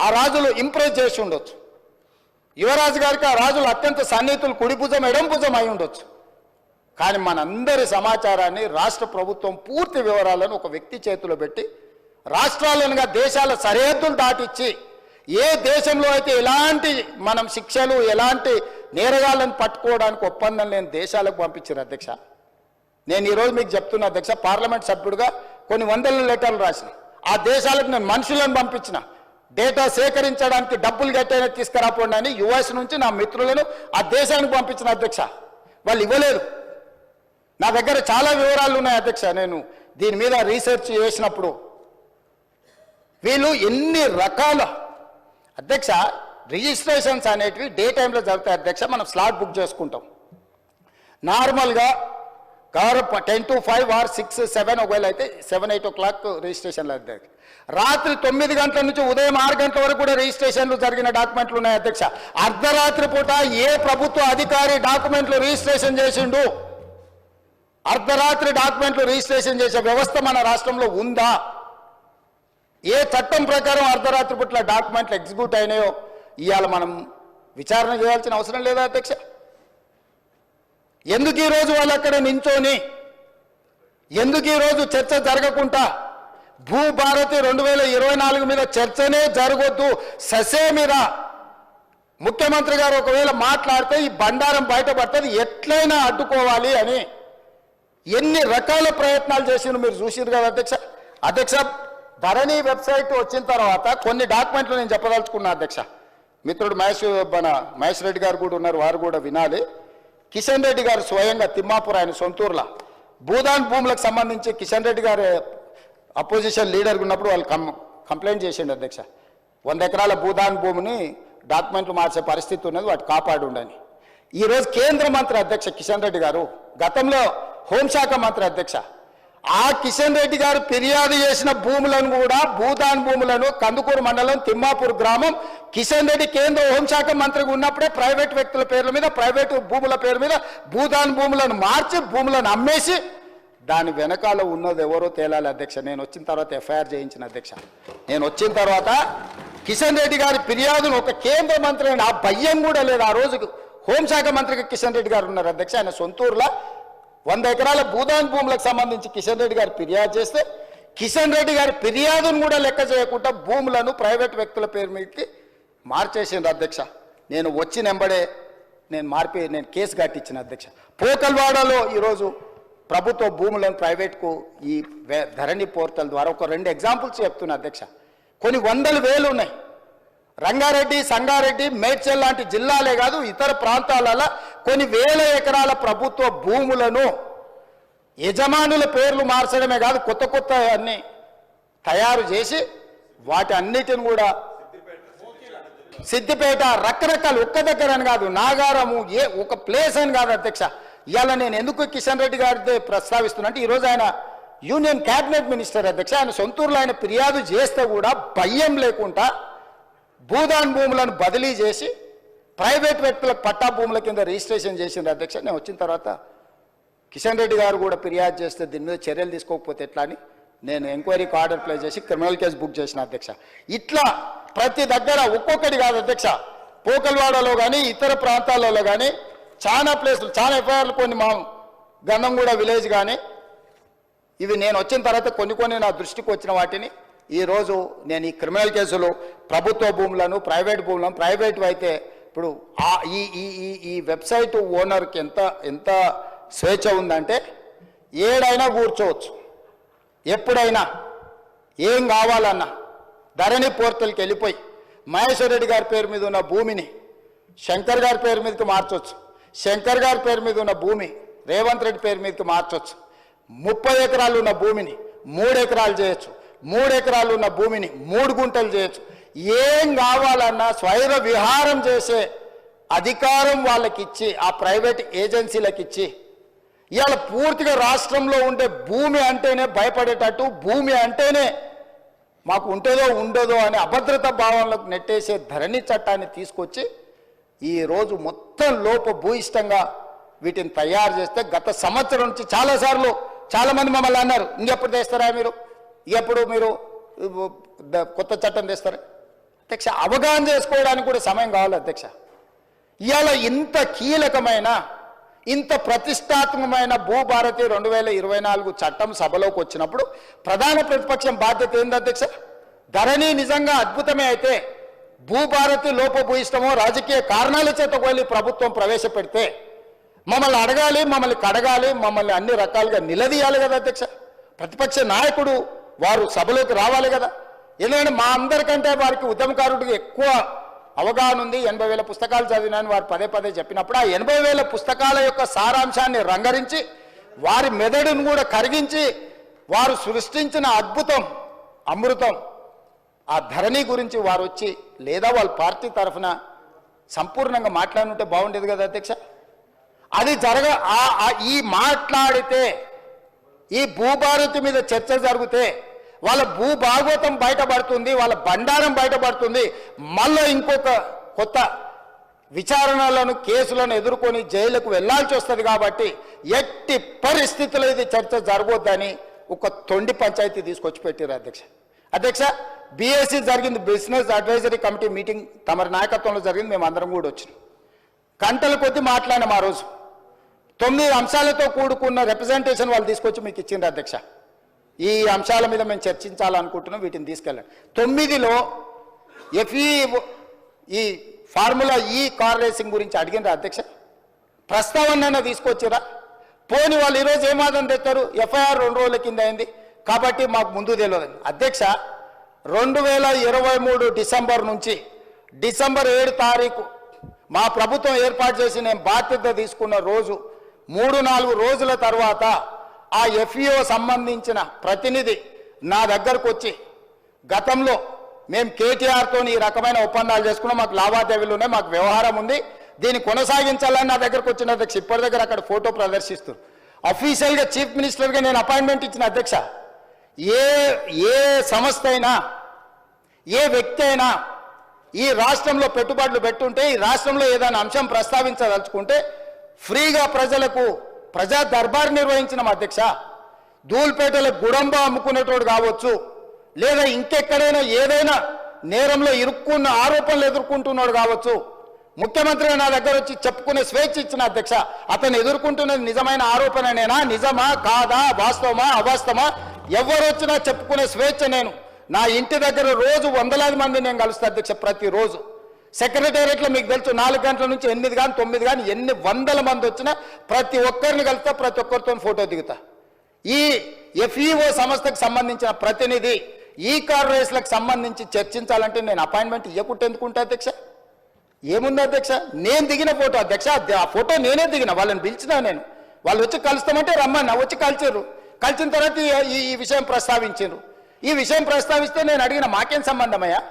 ఆ రాజులు ఇంప్రెస్ చేసి ఉండొచ్చు. యువరాజు గారికి ఆ రాజులు అత్యంత సన్నిహితులు, కుడి భుజం ఎడం భుజం అయి ఉండొచ్చు. కానీ మనందరి సమాచారాన్ని రాష్ట్ర ప్రభుత్వం పూర్తి వివరాలను ఒక వ్యక్తి చేతిలో పెట్టి రాష్ట్రాలనుగా దేశాల సరిహద్దులు దాటిచ్చి ఏ దేశంలో అయితే ఎలాంటి మనం శిక్షలు, ఎలాంటి నేరగాళ్ళను పట్టుకోవడానికి ఒప్పందం లేని దేశాలకు పంపించారు అధ్యక్ష. నేను ఈరోజు మీకు చెప్తున్నా అధ్యక్ష, పార్లమెంట్ సభ్యుడిగా కొన్ని వందల లెటర్లు రాసిన ఆ దేశాలకు నేను మనుషులను పంపించిన డేటా సేకరించడానికి డబ్బులు కట్టైనా తీసుకురాపోండి అని యుఎస్ నుంచి నా మిత్రులను ఆ దేశానికి పంపించిన అధ్యక్ష. వాళ్ళు ఇవ్వలేదు. నా దగ్గర చాలా వివరాలు ఉన్నాయి అధ్యక్ష. నేను దీని మీద రీసెర్చ్ చేసినప్పుడు వీళ్ళు ఎన్ని రకాల అధ్యక్ష రిజిస్ట్రేషన్స్ అనేటివి డే టైంలో జరుగుతాయి అధ్యక్ష. మనం స్లాట్ బుక్ చేసుకుంటాం నార్మల్గా 10 to 5 or 6, 7 ఒకవేళ అయితే 7, 8 o'clock రిజిస్ట్రేషన్లు అధ్యక్ష. రాత్రి 9 గంటల నుంచి ఉదయం 6 గంటల వరకు కూడా రిజిస్ట్రేషన్లు జరిగిన డాక్యుమెంట్లు ఉన్నాయి అధ్యక్ష. అర్ధరాత్రి పూట ఏ ప్రభుత్వ అధికారి డాక్యుమెంట్లు రిజిస్ట్రేషన్ చేసిండు? అర్ధరాత్రి డాక్యుమెంట్లు రిజిస్ట్రేషన్ చేసే వ్యవస్థ మన రాష్ట్రంలో ఉందా? ఏ చట్టం ప్రకారం అర్ధరాత్రి పూట్ల డాక్యుమెంట్లు ఎగ్జిక్యూట్ అయినాయో ఇవాళ మనం విచారణ చేయాల్సిన అవసరం లేదా అధ్యక్ష? ఎందుకు ఈరోజు వాళ్ళు అక్కడ నించోని, ఎందుకు ఈరోజు చర్చ జరగకుండా భూభారతి 2024 మీద చర్చనే జరగొద్దు, ససే మీద ముఖ్యమంత్రి గారు ఒకవేళ మాట్లాడితే ఈ బండారం బయటపడుతుంది, ఎట్లయినా అడ్డుకోవాలి అని ఎన్ని రకాల ప్రయత్నాలు చేసినా మీరు చూసిరు కదా అధ్యక్ష. అధ్యక్ష, ధరణి వెబ్సైట్ వచ్చిన తర్వాత కొన్ని డాక్యుమెంట్లు నేను చెప్పదలుచుకున్నా అధ్యక్ష. మిత్రుడు మహేష్ రెడ్డి గారు కూడా ఉన్నారు, వారు కూడా వినాలి. కిషన్ రెడ్డి గారు స్వయంగా తిమ్మాపూర్ ఆయన సొంతూరులో భూదాన్ భూములకు సంబంధించి కిషన్ రెడ్డి గారు అపోజిషన్ లీడర్ ఉన్నప్పుడు వాళ్ళు కంప్లైంట్ చేసిండు అధ్యక్ష. 100 ఎకరాల భూదాన్ భూమిని డాక్యుమెంట్లు మార్చే పరిస్థితి ఉన్నది, వాటి కాపాడు ఉండని. ఈరోజు కేంద్ర మంత్రి అధ్యక్ష కిషన్ రెడ్డి గారు, గతంలో హోంశాఖ మంత్రి అధ్యక్ష, ఆ కిషన్ రెడ్డి గారు ఫిర్యాదు చేసిన భూములను కూడా భూదాన్ భూములను కందుకూరు మండలం తిమ్మాపూర్ గ్రామం కిషన్ రెడ్డి కేంద్ర హోంశాఖ మంత్రిగా ఉన్నప్పుడే ప్రైవేట్ వ్యక్తుల పేర్ల మీద, ప్రైవేటు భూముల పేరు మీద భూదాన్ భూములను మార్చి భూములను అమ్మేసి దాని వెనకాల ఉన్నది ఎవరో తేలాలి అధ్యక్ష. నేను వచ్చిన తర్వాత ఎఫ్ఐఆర్ చేయించిన అధ్యక్ష. నేను వచ్చిన తర్వాత కిషన్ రెడ్డి గారి ఫిర్యాదును ఒక కేంద్ర మంత్రి ఆ భయం కూడా లేదు. ఆ రోజు హోంశాఖ మంత్రిగా కిషన్ రెడ్డి గారు ఉన్నారు అధ్యక్ష. ఆయన సొంతూరులో 100 ఎకరాల భూదాన్ భూములకు సంబంధించి కిషన్ రెడ్డి గారు ఫిర్యాదు చేస్తే కిషన్ రెడ్డి గారి ఫిర్యాదును కూడా లెక్క చేయకుండా భూములను ప్రైవేట్ వ్యక్తుల పేరు మీదకి మార్చేసింది అధ్యక్ష. నేను వచ్చిన వెంబడే నేను కేసు కట్టించిన అధ్యక్ష. పోకల్వాడలో ఈరోజు ప్రభుత్వ భూములను ప్రైవేట్కు ఈ ధరణి పోర్టల్ ద్వారా ఒక 2 ఎగ్జాంపుల్స్ చెప్తున్నా అధ్యక్ష. కొన్ని 100,000 ఉన్నాయి. రంగారెడ్డి, సంగారెడ్డి, మేడ్చల్ లాంటి జిల్లాలే కాదు ఇతర ప్రాంతాలలో కొన్ని వేల ఎకరాల ప్రభుత్వ భూములను యజమానుల పేర్లు మార్చడమే కాదు కొత్త అన్ని తయారు చేసి వాటి అన్నిటిని కూడా సిద్దిపేట రకరకాల ఒక్క దగ్గర అని కాదు, నాగారము ఒక ప్లేస్ అని కాదు అధ్యక్ష. ఇవాళ నేను ఎందుకు కిషన్ రెడ్డి గారితో ప్రస్తావిస్తున్నా అంటే ఈరోజు ఆయన యూనియన్ క్యాబినెట్ మినిస్టర్ అధ్యక్ష. ఆయన సొంతూరులో ఆయన ఫిర్యాదు చేస్తే కూడా భయం లేకుండా భూదాన్ భూములను బదిలీ చేసి ప్రైవేట్ వ్యక్తులకు పట్టా భూముల కింద రిజిస్ట్రేషన్ చేసింది అధ్యక్ష. నేను వచ్చిన తర్వాత కిషన్ రెడ్డి గారు కూడా ఫిర్యాదు చేస్తే దీని మీద చర్యలు తీసుకోకపోతే ఎట్లా అని నేను ఎంక్వైరీకి ఆర్డర్ ప్లేస్ చేసి క్రిమినల్ కేసు బుక్ చేసిన అధ్యక్ష. ఇట్లా ప్రతి దగ్గర ఒక్కొక్కటి కాదు అధ్యక్ష, పోకల్వాడలో కానీ ఇతర ప్రాంతాలలో కానీ చాలా ప్లేసులు, చాలా ఎఫ్ఐఆర్లు, కొన్ని మా గంధంగూడ విలేజ్ కానీ, ఇవి నేను వచ్చిన తర్వాత కొన్ని నా దృష్టికి వచ్చిన వాటిని ఈరోజు నేను ఈ క్రిమినల్ కేసులు ప్రభుత్వ భూములను, ప్రైవేట్ భూములను, ప్రైవేట్ అయితే ఇప్పుడు ఈ వెబ్సైట్ ఓనర్కి ఎంత స్వేచ్ఛ ఉందంటే ఏడైనా కూర్చోవచ్చు, ఎప్పుడైనా ఏం కావాలన్నా ధరణి పోర్టల్కి వెళ్ళిపోయి మహేశ్వర్ రెడ్డి గారి పేరు మీద ఉన్న భూమిని శంకర్ గారి పేరు మీదకి మార్చవచ్చు, శంకర్ గారి పేరు మీద ఉన్న భూమి రేవంత్ రెడ్డి పేరు మీదకి మార్చవచ్చు, 30 ఎకరాలు ఉన్న భూమిని 3 ఎకరాలు చేయొచ్చు, 3 ఎకరాలు ఉన్న భూమిని 3 గుంటలు చేయొచ్చు. ఏం కావాలన్నా స్వైర విహారం చేసే అధికారం వాళ్ళకి ఇచ్చి, ఆ ప్రైవేట్ ఏజెన్సీలకు ఇచ్చి, ఇవాళ పూర్తిగా రాష్ట్రంలో ఉండే భూమి అంటేనే భయపడేటట్టు, భూమి అంటేనే మాకు ఉంటుందో ఉండదో అనే అభద్రతా భావనలకు నెట్టేసే ధరణి చట్టాన్ని తీసుకొచ్చి ఈరోజు మొత్తం లోపభూయిష్టంగా వీటిని తయారు చేస్తే, గత సంవత్సరం నుంచి చాలాసార్లు చాలామంది మమ్మల్ని అన్నారు, ఇంకెప్పుడు తెస్తారా మీరు, ఎప్పుడు మీరు కొత్త చట్టం తెస్తారా? అధ్యక్ష, అవగాహన చేసుకోవడానికి కూడా సమయం కావాలి అధ్యక్ష. ఇవాళ ఇంత కీలకమైన, ఇంత ప్రతిష్టాత్మకమైన భూభారతి 2024 చట్టం సభలోకి వచ్చినప్పుడు ప్రధాన ప్రతిపక్షం బాధ్యత ఏంది అధ్యక్ష? ధరణి నిజంగా అద్భుతమే అయితే భూభారతి లోపభూయిష్టమో రాజకీయ కారణాల చేత వెళ్ళి ప్రభుత్వం ప్రవేశపెడితే మమ్మల్ని అడగాలి, మమ్మల్ని కడగాలి, మమ్మల్ని అన్ని రకాలుగా నిలదీయాలి కదా అధ్యక్ష. ప్రతిపక్ష నాయకుడు వారు సభలోకి రావాలి కదా. ఎందుకంటే మా అందరికంటే వారికి ఉద్యమకారుడికి ఎక్కువ అవగాహన ఉంది. 80,000 పుస్తకాలు చదివినాను వారు పదే చెప్పినప్పుడు ఆ 80,000 పుస్తకాల యొక్క సారాంశాన్ని రంగరించి వారి మెదడును కూడా కరిగించి వారు సృష్టించిన అద్భుతం, అమృతం, ఆ ధరణి గురించి వారు వచ్చి లేదా వాళ్ళ పార్టీ తరఫున సంపూర్ణంగా మాట్లాడుంటే బాగుండేది కదా అధ్యక్ష. అది ఈ మాట్లాడితే, ఈ భూభారతి మీద చర్చ జరిగితే వాళ్ళ భూభాగవతం బయటపడుతుంది, వాళ్ళ బండారం బయటపడుతుంది. మళ్ళీ ఇంకొక కొత్త విచారణలను, కేసులను ఎదుర్కొని జైలుకు వెళ్లాల్సి వస్తుంది. కాబట్టి ఎట్టి పరిస్థితుల్లో ఇది చర్చ జరగొద్దని ఒక తొండి పంచాయతీ తీసుకొచ్చి పెట్టారు అధ్యక్ష. బీఎస్సీ జరిగింది, బిజినెస్ అడ్వైజరీ కమిటీ మీటింగ్ తమరి నాయకత్వంలో జరిగింది. మేము అందరం కూడా వచ్చినాం. గంటల కొద్దీ మాట్లాడినాం. ఆ రోజు 9 అంశాలతో కూడుకున్న రిప్రజెంటేషన్ వాళ్ళు తీసుకొచ్చి మీకు ఇచ్చిండ్రు అధ్యక్ష. ఈ అంశాల మీద మేము చర్చించాలనుకుంటున్నాం, వీటిని తీసుకెళ్ళండి. 9లో ఈ ఫార్ములా ఈ కార్ రేసింగ్ గురించి అడిగినరా అధ్యక్ష? ప్రస్తావన తీసుకొచ్చిరా? పోని వాళ్ళు ఈరోజు ఏమాదం తెస్తారు, ఎఫ్ఐఆర్ 2 రోజుల కింద అయింది కాబట్టి మాకు ముందు తెలియదు అధ్యక్ష. 2023 డిసెంబర్ నుంచి డిసెంబర్ 7 తారీఖు మా ప్రభుత్వం ఏర్పాటు చేసి నేను బాధ్యత తీసుకున్న రోజు 3-4 రోజుల తర్వాత ఆ ఎఫ్ఈఓ సంబంధించిన ప్రతినిధి నా దగ్గరకు వచ్చి, గతంలో మేము కేటీఆర్తో ఈ రకమైన ఒప్పందాలు చేసుకున్నాం, మాకు లావాదేవీలు ఉన్నాయి, మాకు వ్యవహారం ఉంది, దీన్ని కొనసాగించాలని నా దగ్గరకు వచ్చిన అధ్యక్ష. ఇప్పటి దగ్గర అక్కడ ఫోటో ప్రదర్శిస్తూ అఫీషియల్గా చీఫ్ మినిస్టర్గా నేను అపాయింట్మెంట్ ఇచ్చిన అధ్యక్ష. ఏ సంస్థ అయినా, ఏ వ్యక్తి అయినా ఈ రాష్ట్రంలో పెట్టుబడులు పెట్టుంటే, ఈ రాష్ట్రంలో ఏదైనా అంశం ప్రస్తావించదలుచుకుంటే ఫ్రీగా ప్రజలకు ప్రజా దర్బార్ నిర్వహించిన అధ్యక్ష. ధూల్పేటలో గుడంబ అమ్ముకునేటోడు కావచ్చు, లేదా ఇంకెక్కడైనా ఏదైనా నేరంలో ఇరుక్కున్న ఆరోపణలు ఎదుర్కొంటున్నాడు కావచ్చు, ముఖ్యమంత్రిగా నా దగ్గర వచ్చి చెప్పుకునే స్వేచ్ఛ ఇచ్చిన అధ్యక్ష. అతను ఎదుర్కొంటున్నది నిజమైన ఆరోపణనేనా, నిజమా కాదా, వాస్తవమా అవాస్తవమా, ఎవరు వచ్చినా చెప్పుకునే స్వేచ్ఛ. నేను నా ఇంటి దగ్గర రోజు వందలాది మంది నేను కలుస్తా అధ్యక్ష. ప్రతిరోజు సెక్రటేరియట్లో మీకు తెలుసు 4 గంటల నుంచి 8 కానీ 9 కానీ ఎన్ని వందల మంది వచ్చినా ప్రతి ఒక్కరిని కలుస్తా, ప్రతి ఒక్కరితో ఫోటో దిగుతా. ఈ ఎఫ్ఈఓ సంస్థకు సంబంధించిన ప్రతినిధి ఈ కార్ రేస్లకు సంబంధించి చర్చించాలంటే నేను అపాయింట్మెంట్ ఇవ్వకుంటే ఎందుకుంటా అధ్యక్ష? ఏముంది అధ్యక్ష? నేను దిగిన ఫోటో అధ్యక్ష, ఆ ఫోటో నేనే దిగిన, వాళ్ళని పిలిచినా నేను. వాళ్ళు వచ్చి కలుస్తామంటే రమ్మన్నా, వచ్చి కలిచారు. కలిసిన తర్వాత ఈ విషయం ప్రస్తావించారు. ఈ విషయం ప్రస్తావిస్తే నేను అడిగిన మాకేం సంబంధమయ్యా,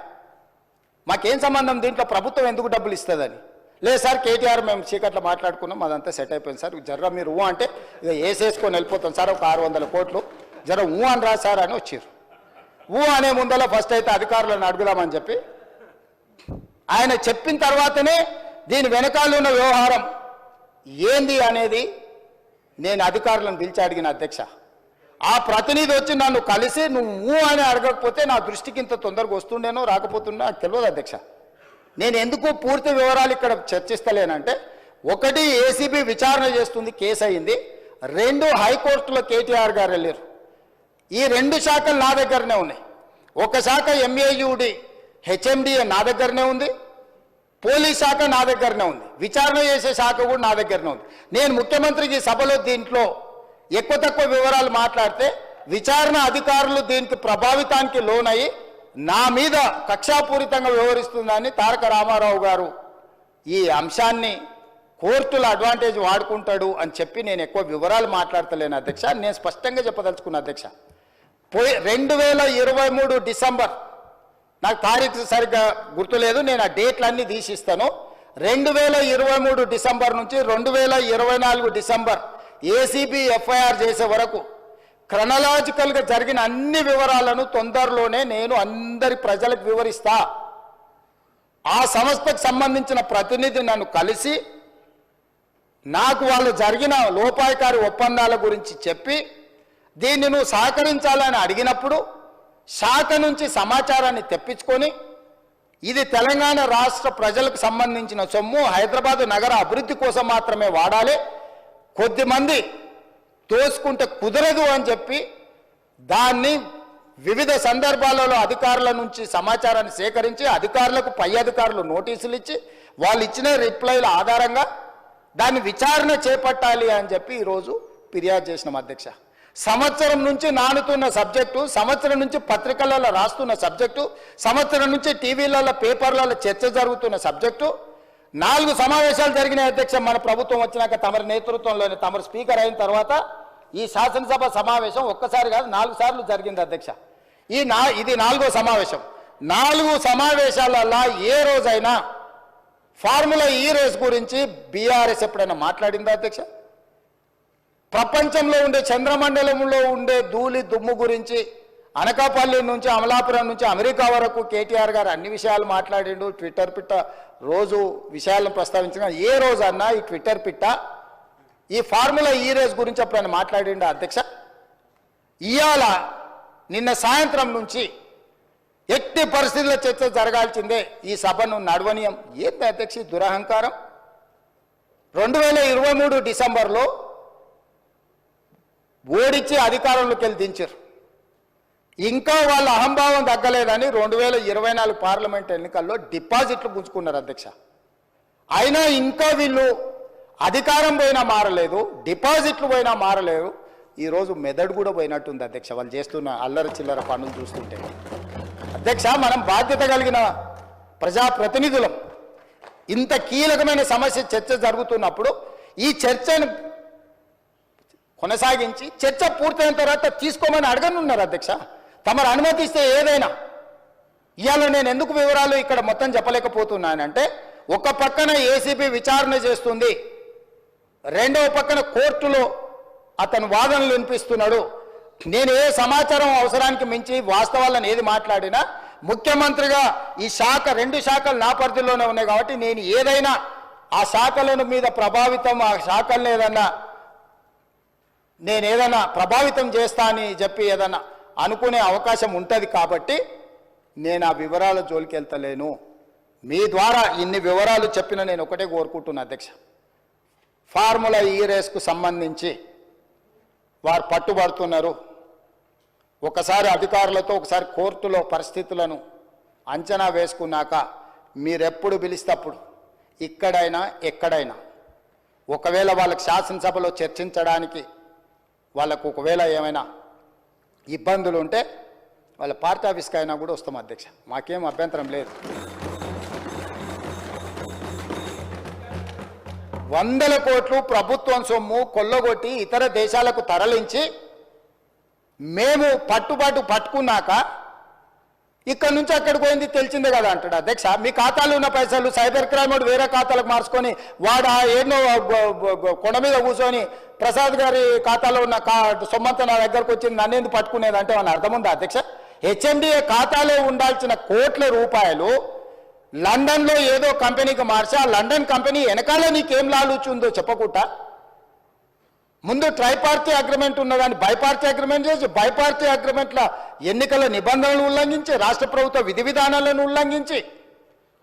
మాకేం సంబంధం, దీంట్లో ప్రభుత్వం ఎందుకు డబ్బులు ఇస్తుందని. లేదు సార్, కేటీఆర్ మేము చీకట్లో మాట్లాడుకున్నాం, అదంతా సెట్ అయిపోయింది సార్, జర్ర మీరు అంటే ఇక వేసేసుకొని వెళ్ళిపోతాం సార్, ఒక 600 కోట్లు జర అని రా సార్ అని వచ్చారు. అనే ముందర ఫస్ట్ అయితే అధికారులను అడుగుదామని చెప్పి ఆయన చెప్పిన తర్వాతనే దీని వెనకాల ఉన్న వ్యవహారం ఏంది అనేది నేను అధికారులను పిలిచి అడిగిన అధ్యక్ష. ఆ ప్రతినిధి వచ్చి నన్ను కలిసి నువ్వు అని అడగకపోతే నా దృష్టికి ఇంత తొందరగా వస్తుండేనో రాకపోతుండో నాకు తెలియదు అధ్యక్ష. నేను ఎందుకు పూర్తి వివరాలు ఇక్కడ చర్చిస్తలేనంటే, ఒకటి ఏసీబీ విచారణ చేస్తుంది, కేసు అయింది. 2 హైకోర్టులో కేటీఆర్ గారు వెళ్ళారు. ఈ 2 శాఖలు నా దగ్గరనే ఉన్నాయి. ఒక శాఖ MAUD HMDA నా దగ్గరనే ఉంది, పోలీస్ శాఖ నా దగ్గరనే ఉంది, విచారణ చేసే శాఖ కూడా నా దగ్గరనే ఉంది. నేను ముఖ్యమంత్రికి సభలో దీంట్లో ఎక్కువ తక్కువ వివరాలు మాట్లాడితే విచారణ అధికారులు దీనికి ప్రభావితానికి లోనయ్యి నా మీద కక్షాపూరితంగా వ్యవహరిస్తుందని తారక రామారావు గారు ఈ అంశాన్ని కోర్టుల అడ్వాంటేజ్ వాడుకుంటాడు అని చెప్పి నేను ఎక్కువ వివరాలు మాట్లాడతలేను అధ్యక్ష. నేను స్పష్టంగా చెప్పదలుచుకున్నా అధ్యక్ష, 2023 డిసెంబర్, నాకు తారీఖు సరిగ్గా గుర్తులేదు, నేను ఆ డేట్లన్నీ తీసిస్తాను. 2023 డిసెంబర్ నుంచి 2024 డిసెంబర్ ఏసీబీ FIR చేసే వరకు క్రొనలాజికల్గా జరిగిన అన్ని వివరాలను తొందరలోనే నేను అందరి ప్రజలకు వివరిస్తా. ఆ సంస్థకు సంబంధించిన ప్రతినిధి నన్ను కలిసి నాకు వాళ్ళు జరిగిన లోపాయకారి ఒప్పందాల గురించి చెప్పి దీన్ని నువ్వు సహకరించాలని అడిగినప్పుడు శాఖ నుంచి సమాచారాన్ని తెప్పించుకొని ఇది తెలంగాణ రాష్ట్ర ప్రజలకు సంబంధించిన సొమ్ము, హైదరాబాద్ నగర అభివృద్ధి కోసం మాత్రమే వాడాలి, కొద్దిమంది దోసుకుంటే కుదరదు అని చెప్పి దాన్ని వివిధ సందర్భాలలో అధికారుల నుంచి సమాచారాన్ని సేకరించి అధికారులకు పై అధికారులు నోటీసులు ఇచ్చి వాళ్ళు ఇచ్చిన రిప్లైల ఆధారంగా దాన్ని విచారణ చేపట్టాలి అని చెప్పి ఈరోజు ఫిర్యాదు చేసినాం అధ్యక్ష. సంవత్సరం నుంచి నానుతున్న సబ్జెక్టు, సంవత్సరం నుంచి పత్రికలలో రాస్తున్న సబ్జెక్టు, సంవత్సరం నుంచి టీవీలలో పేపర్లలో చర్చ జరుగుతున్న సబ్జెక్టు. 4 సమావేశాలు జరిగినాయి అధ్యక్ష. మన ప్రభుత్వం వచ్చినాక తమరి నేతృత్వంలోనే, తమరు స్పీకర్ అయిన తర్వాత ఈ శాసనసభ సమావేశం ఒక్కసారి కాదు 4 సార్లు జరిగింది అధ్యక్ష. ఇది 4వ సమావేశం. 4 సమావేశాలలో ఏ రోజైనా ఫార్ములా ఈ రేస్ గురించి బీఆర్ఎస్ ఎప్పుడైనా మాట్లాడిందా అధ్యక్ష? ప్రపంచంలో ఉండే చంద్రమండలంలో ఉండే ధూళి దుమ్ము గురించి అనకాపల్లి నుంచి అమలాపురం నుంచి అమెరికా వరకు కేటీఆర్ గారు అన్ని విషయాలు మాట్లాడిండు. ట్విట్టర్ పిట్ట రోజు విషయాలను ప్రస్తావించిన ఏ రోజన్నా ఈ ట్విట్టర్ పిట్ట ఈ ఫార్ములా ఈ రేస్ గురించి ఎప్పుడైనా మాట్లాడిండు అధ్యక్ష? ఇవాళ నిన్న సాయంత్రం నుంచి ఎట్టి పరిస్థితుల్లో చర్చ జరగాల్సిందే, ఈ సభను నడవనీయం. ఏంటి అధ్యక్ష దురహంకారం? 2023 డిసెంబర్లో ఓడించి అధికారంలోకి వెళ్ళి దించారు. ఇంకా వాళ్ళ అహంభావం తగ్గలేదని 2024 పార్లమెంట్ ఎన్నికల్లో డిపాజిట్లు గుంజుకున్నారు అధ్యక్ష. అయినా ఇంకా వీళ్ళు అధికారం పోయినా మారలేదు, డిపాజిట్లు పోయినా మారలేదు. ఈరోజు మెదడు కూడా పోయినట్టుంది అధ్యక్ష వాళ్ళు చేస్తున్న అల్లరి చిల్లర పనులు చూస్తుంటే. అధ్యక్ష, మనం బాధ్యత కలిగిన ప్రజాప్రతినిధులం. ఇంత కీలకమైన సమస్య చర్చ జరుగుతున్నప్పుడు ఈ చర్చను కొనసాగించి చర్చ పూర్తయిన తర్వాత తీసుకోమని అడగనున్నారు అధ్యక్ష. తమరు అనుమతిస్తే ఏదైనా. ఇవాళ నేను ఎందుకు వివరాలు ఇక్కడ మొత్తం చెప్పలేకపోతున్నానంటే, ఒక పక్కన ఏసీబీ విచారణ చేస్తుంది, రెండవ పక్కన కోర్టులో అతను వాదనలు వినిపిస్తున్నాడు. నేను ఏ సమాచారం అవసరానికి మించి వాస్తవాలను ఏది మాట్లాడినా ముఖ్యమంత్రిగా ఈ శాఖ 2 శాఖలు నా పరిధిలోనే ఉన్నాయి కాబట్టి నేను ఏదైనా ఆ శాఖలను మీద ప్రభావితం, ఆ శాఖలను ఏదైనా ప్రభావితం చేస్తా అని చెప్పి ఏదన్నా అనుకునే అవకాశం ఉంటుంది కాబట్టి నేను ఆ వివరాల జోలికి వెళ్తలేను. మీ ద్వారా ఇన్ని వివరాలు చెప్పిన నేను ఒకటే కోరుకుంటున్నా అధ్యక్ష, ఫార్ములా ఈ రేస్కు సంబంధించి వారు పట్టుబడుతున్నారు. ఒకసారి అధికారులతో ఒకసారి కోర్టులో పరిస్థితులను అంచనా వేసుకున్నాక మీరెప్పుడు పిలిస్తప్పుడు ఇక్కడైనా ఎక్కడైనా ఒకవేళ వాళ్ళకి శాసనసభలో చర్చించడానికి వాళ్ళకు ఒకవేళ ఏమైనా ఇబ్బందులు ఉంటే వాళ్ళ పార్టీ ఆఫీస్కి అయినా కూడా వస్తాం అధ్యక్ష, మాకేం అభ్యంతరం లేదు. 100 కోట్లు ప్రభుత్వం సొమ్ము కొల్లగొట్టి ఇతర దేశాలకు తరలించి మేము పట్టుకున్నాక ఇక్కడ నుంచి అక్కడికి పోయింది తెలిసిందే కదా అంటాడు అధ్యక్ష. మీ ఖాతాలో ఉన్న పైసలు సైబర్ క్రైమ్ వాడు వేరే ఖాతాలకు మార్చుకొని వాడు ఎన్నో కొండ మీద కూర్చొని ప్రసాద్ గారి ఖాతాలో ఉన్న సొమ్మంతా నా దగ్గరకు వచ్చింది, నన్నేందుకు పట్టుకునేది అంటే వాళ్ళ అర్థం ఉందా అధ్యక్ష? HMDA ఖాతాలో ఉండాల్సిన కోట్ల రూపాయలు లండన్లో ఏదో కంపెనీకి మార్చి ఆ లండన్ కంపెనీ వెనకాల నీకేం లాలుచుందో చెప్పకుండా ముందు ట్రైపార్టీ అగ్రిమెంట్ ఉన్నదాన్ని బైపార్టీ అగ్రిమెంట్ చేసి బైపార్టీ అగ్రిమెంట్ల ఎన్నికల నిబంధనలు ఉల్లంఘించి రాష్ట్ర ప్రభుత్వ విధి విధానాలను ఉల్లంఘించి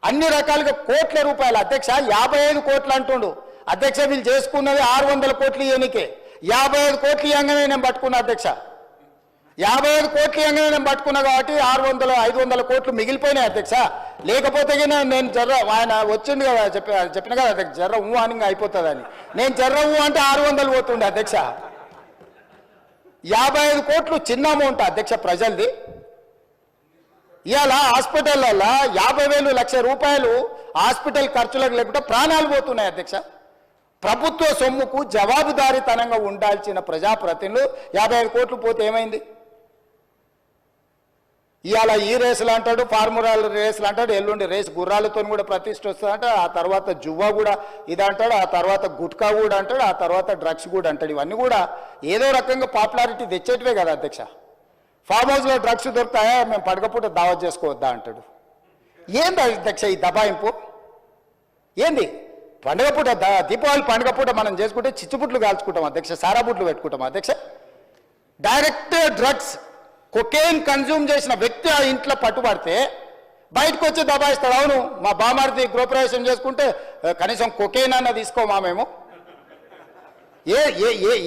అన్ని రకాలుగా కోట్ల రూపాయలు. అధ్యక్ష 55 కోట్లు అంటుండు అధ్యక్ష. వీళ్ళు చేసుకున్నది 600 కోట్లు ఇవ్వనికే. 55 కోట్లు ఇవ్వగానే నేను పట్టుకున్నా అధ్యక్ష. 55 కోట్లు ఇవ్వగానే నేను పట్టుకున్నా కాబట్టి 500 కోట్లు మిగిలిపోయినాయి అధ్యక్ష. లేకపోతే నేను జర్ర ఆయన వచ్చిండు కదా చెప్పిన కదా అధ్యక్ష, జర్ర ఊ అని అయిపోతుందని. నేను జర్ర ఊ అంటే 600 పోతుండే అధ్యక్ష. 55 కోట్లు చిన్న అమౌంట్ అధ్యక్ష ప్రజలది. ఇవాళ హాస్పిటల్లో 50,000 లక్ష రూపాయలు హాస్పిటల్ ఖర్చులకు లేకుండా ప్రాణాలు పోతున్నాయి అధ్యక్ష. ప్రభుత్వ సొమ్ముకు జవాబుదారీతనంగా ఉండాల్సిన ప్రజాప్రతినిధులు 55 కోట్లు పోతే ఏమైంది? ఇవాళ ఈ రేసులు అంటాడు, ఫార్ములా రేసులు అంటాడు, ఎల్లుండి రేసు గుర్రాలతో కూడా ప్రతిష్ట వస్తుందంట, ఆ తర్వాత జువ్వా కూడా ఇది అంటాడు, ఆ తర్వాత గుట్కా కూడా అంటాడు, ఆ తర్వాత డ్రగ్స్ కూడా అంటాడు. ఇవన్నీ కూడా ఏదో రకంగా పాపులారిటీ తెచ్చేటివే కదా అధ్యక్ష. ఫామ్ హౌస్లో డ్రగ్స్ దొరుకుతాయా, మేము పడకపోతే దావత్ చేసుకోవద్దా అంటాడు. ఏంది అధ్యక్ష ఈ దబాయింపు? ఏంది పండుగ పూట దీపావళి పండుగ పూట మనం చేసుకుంటే చిచ్చుబుట్లు కాల్చుకుంటాం అధ్యక్ష, సారా బుట్లు పెట్టుకుంటాం అధ్యక్ష. డైరెక్ట్ డ్రగ్స్ కొకేన్ కన్జ్యూమ్ చేసిన వ్యక్తి ఆ ఇంట్లో పట్టుబడితే బయటకు వచ్చి దబాయిస్తాడు. అవును మా బామార్ది గృహప్రవేశం చేసుకుంటే కనీసం కొకేన్ అన్న తీసుకోమా మేము?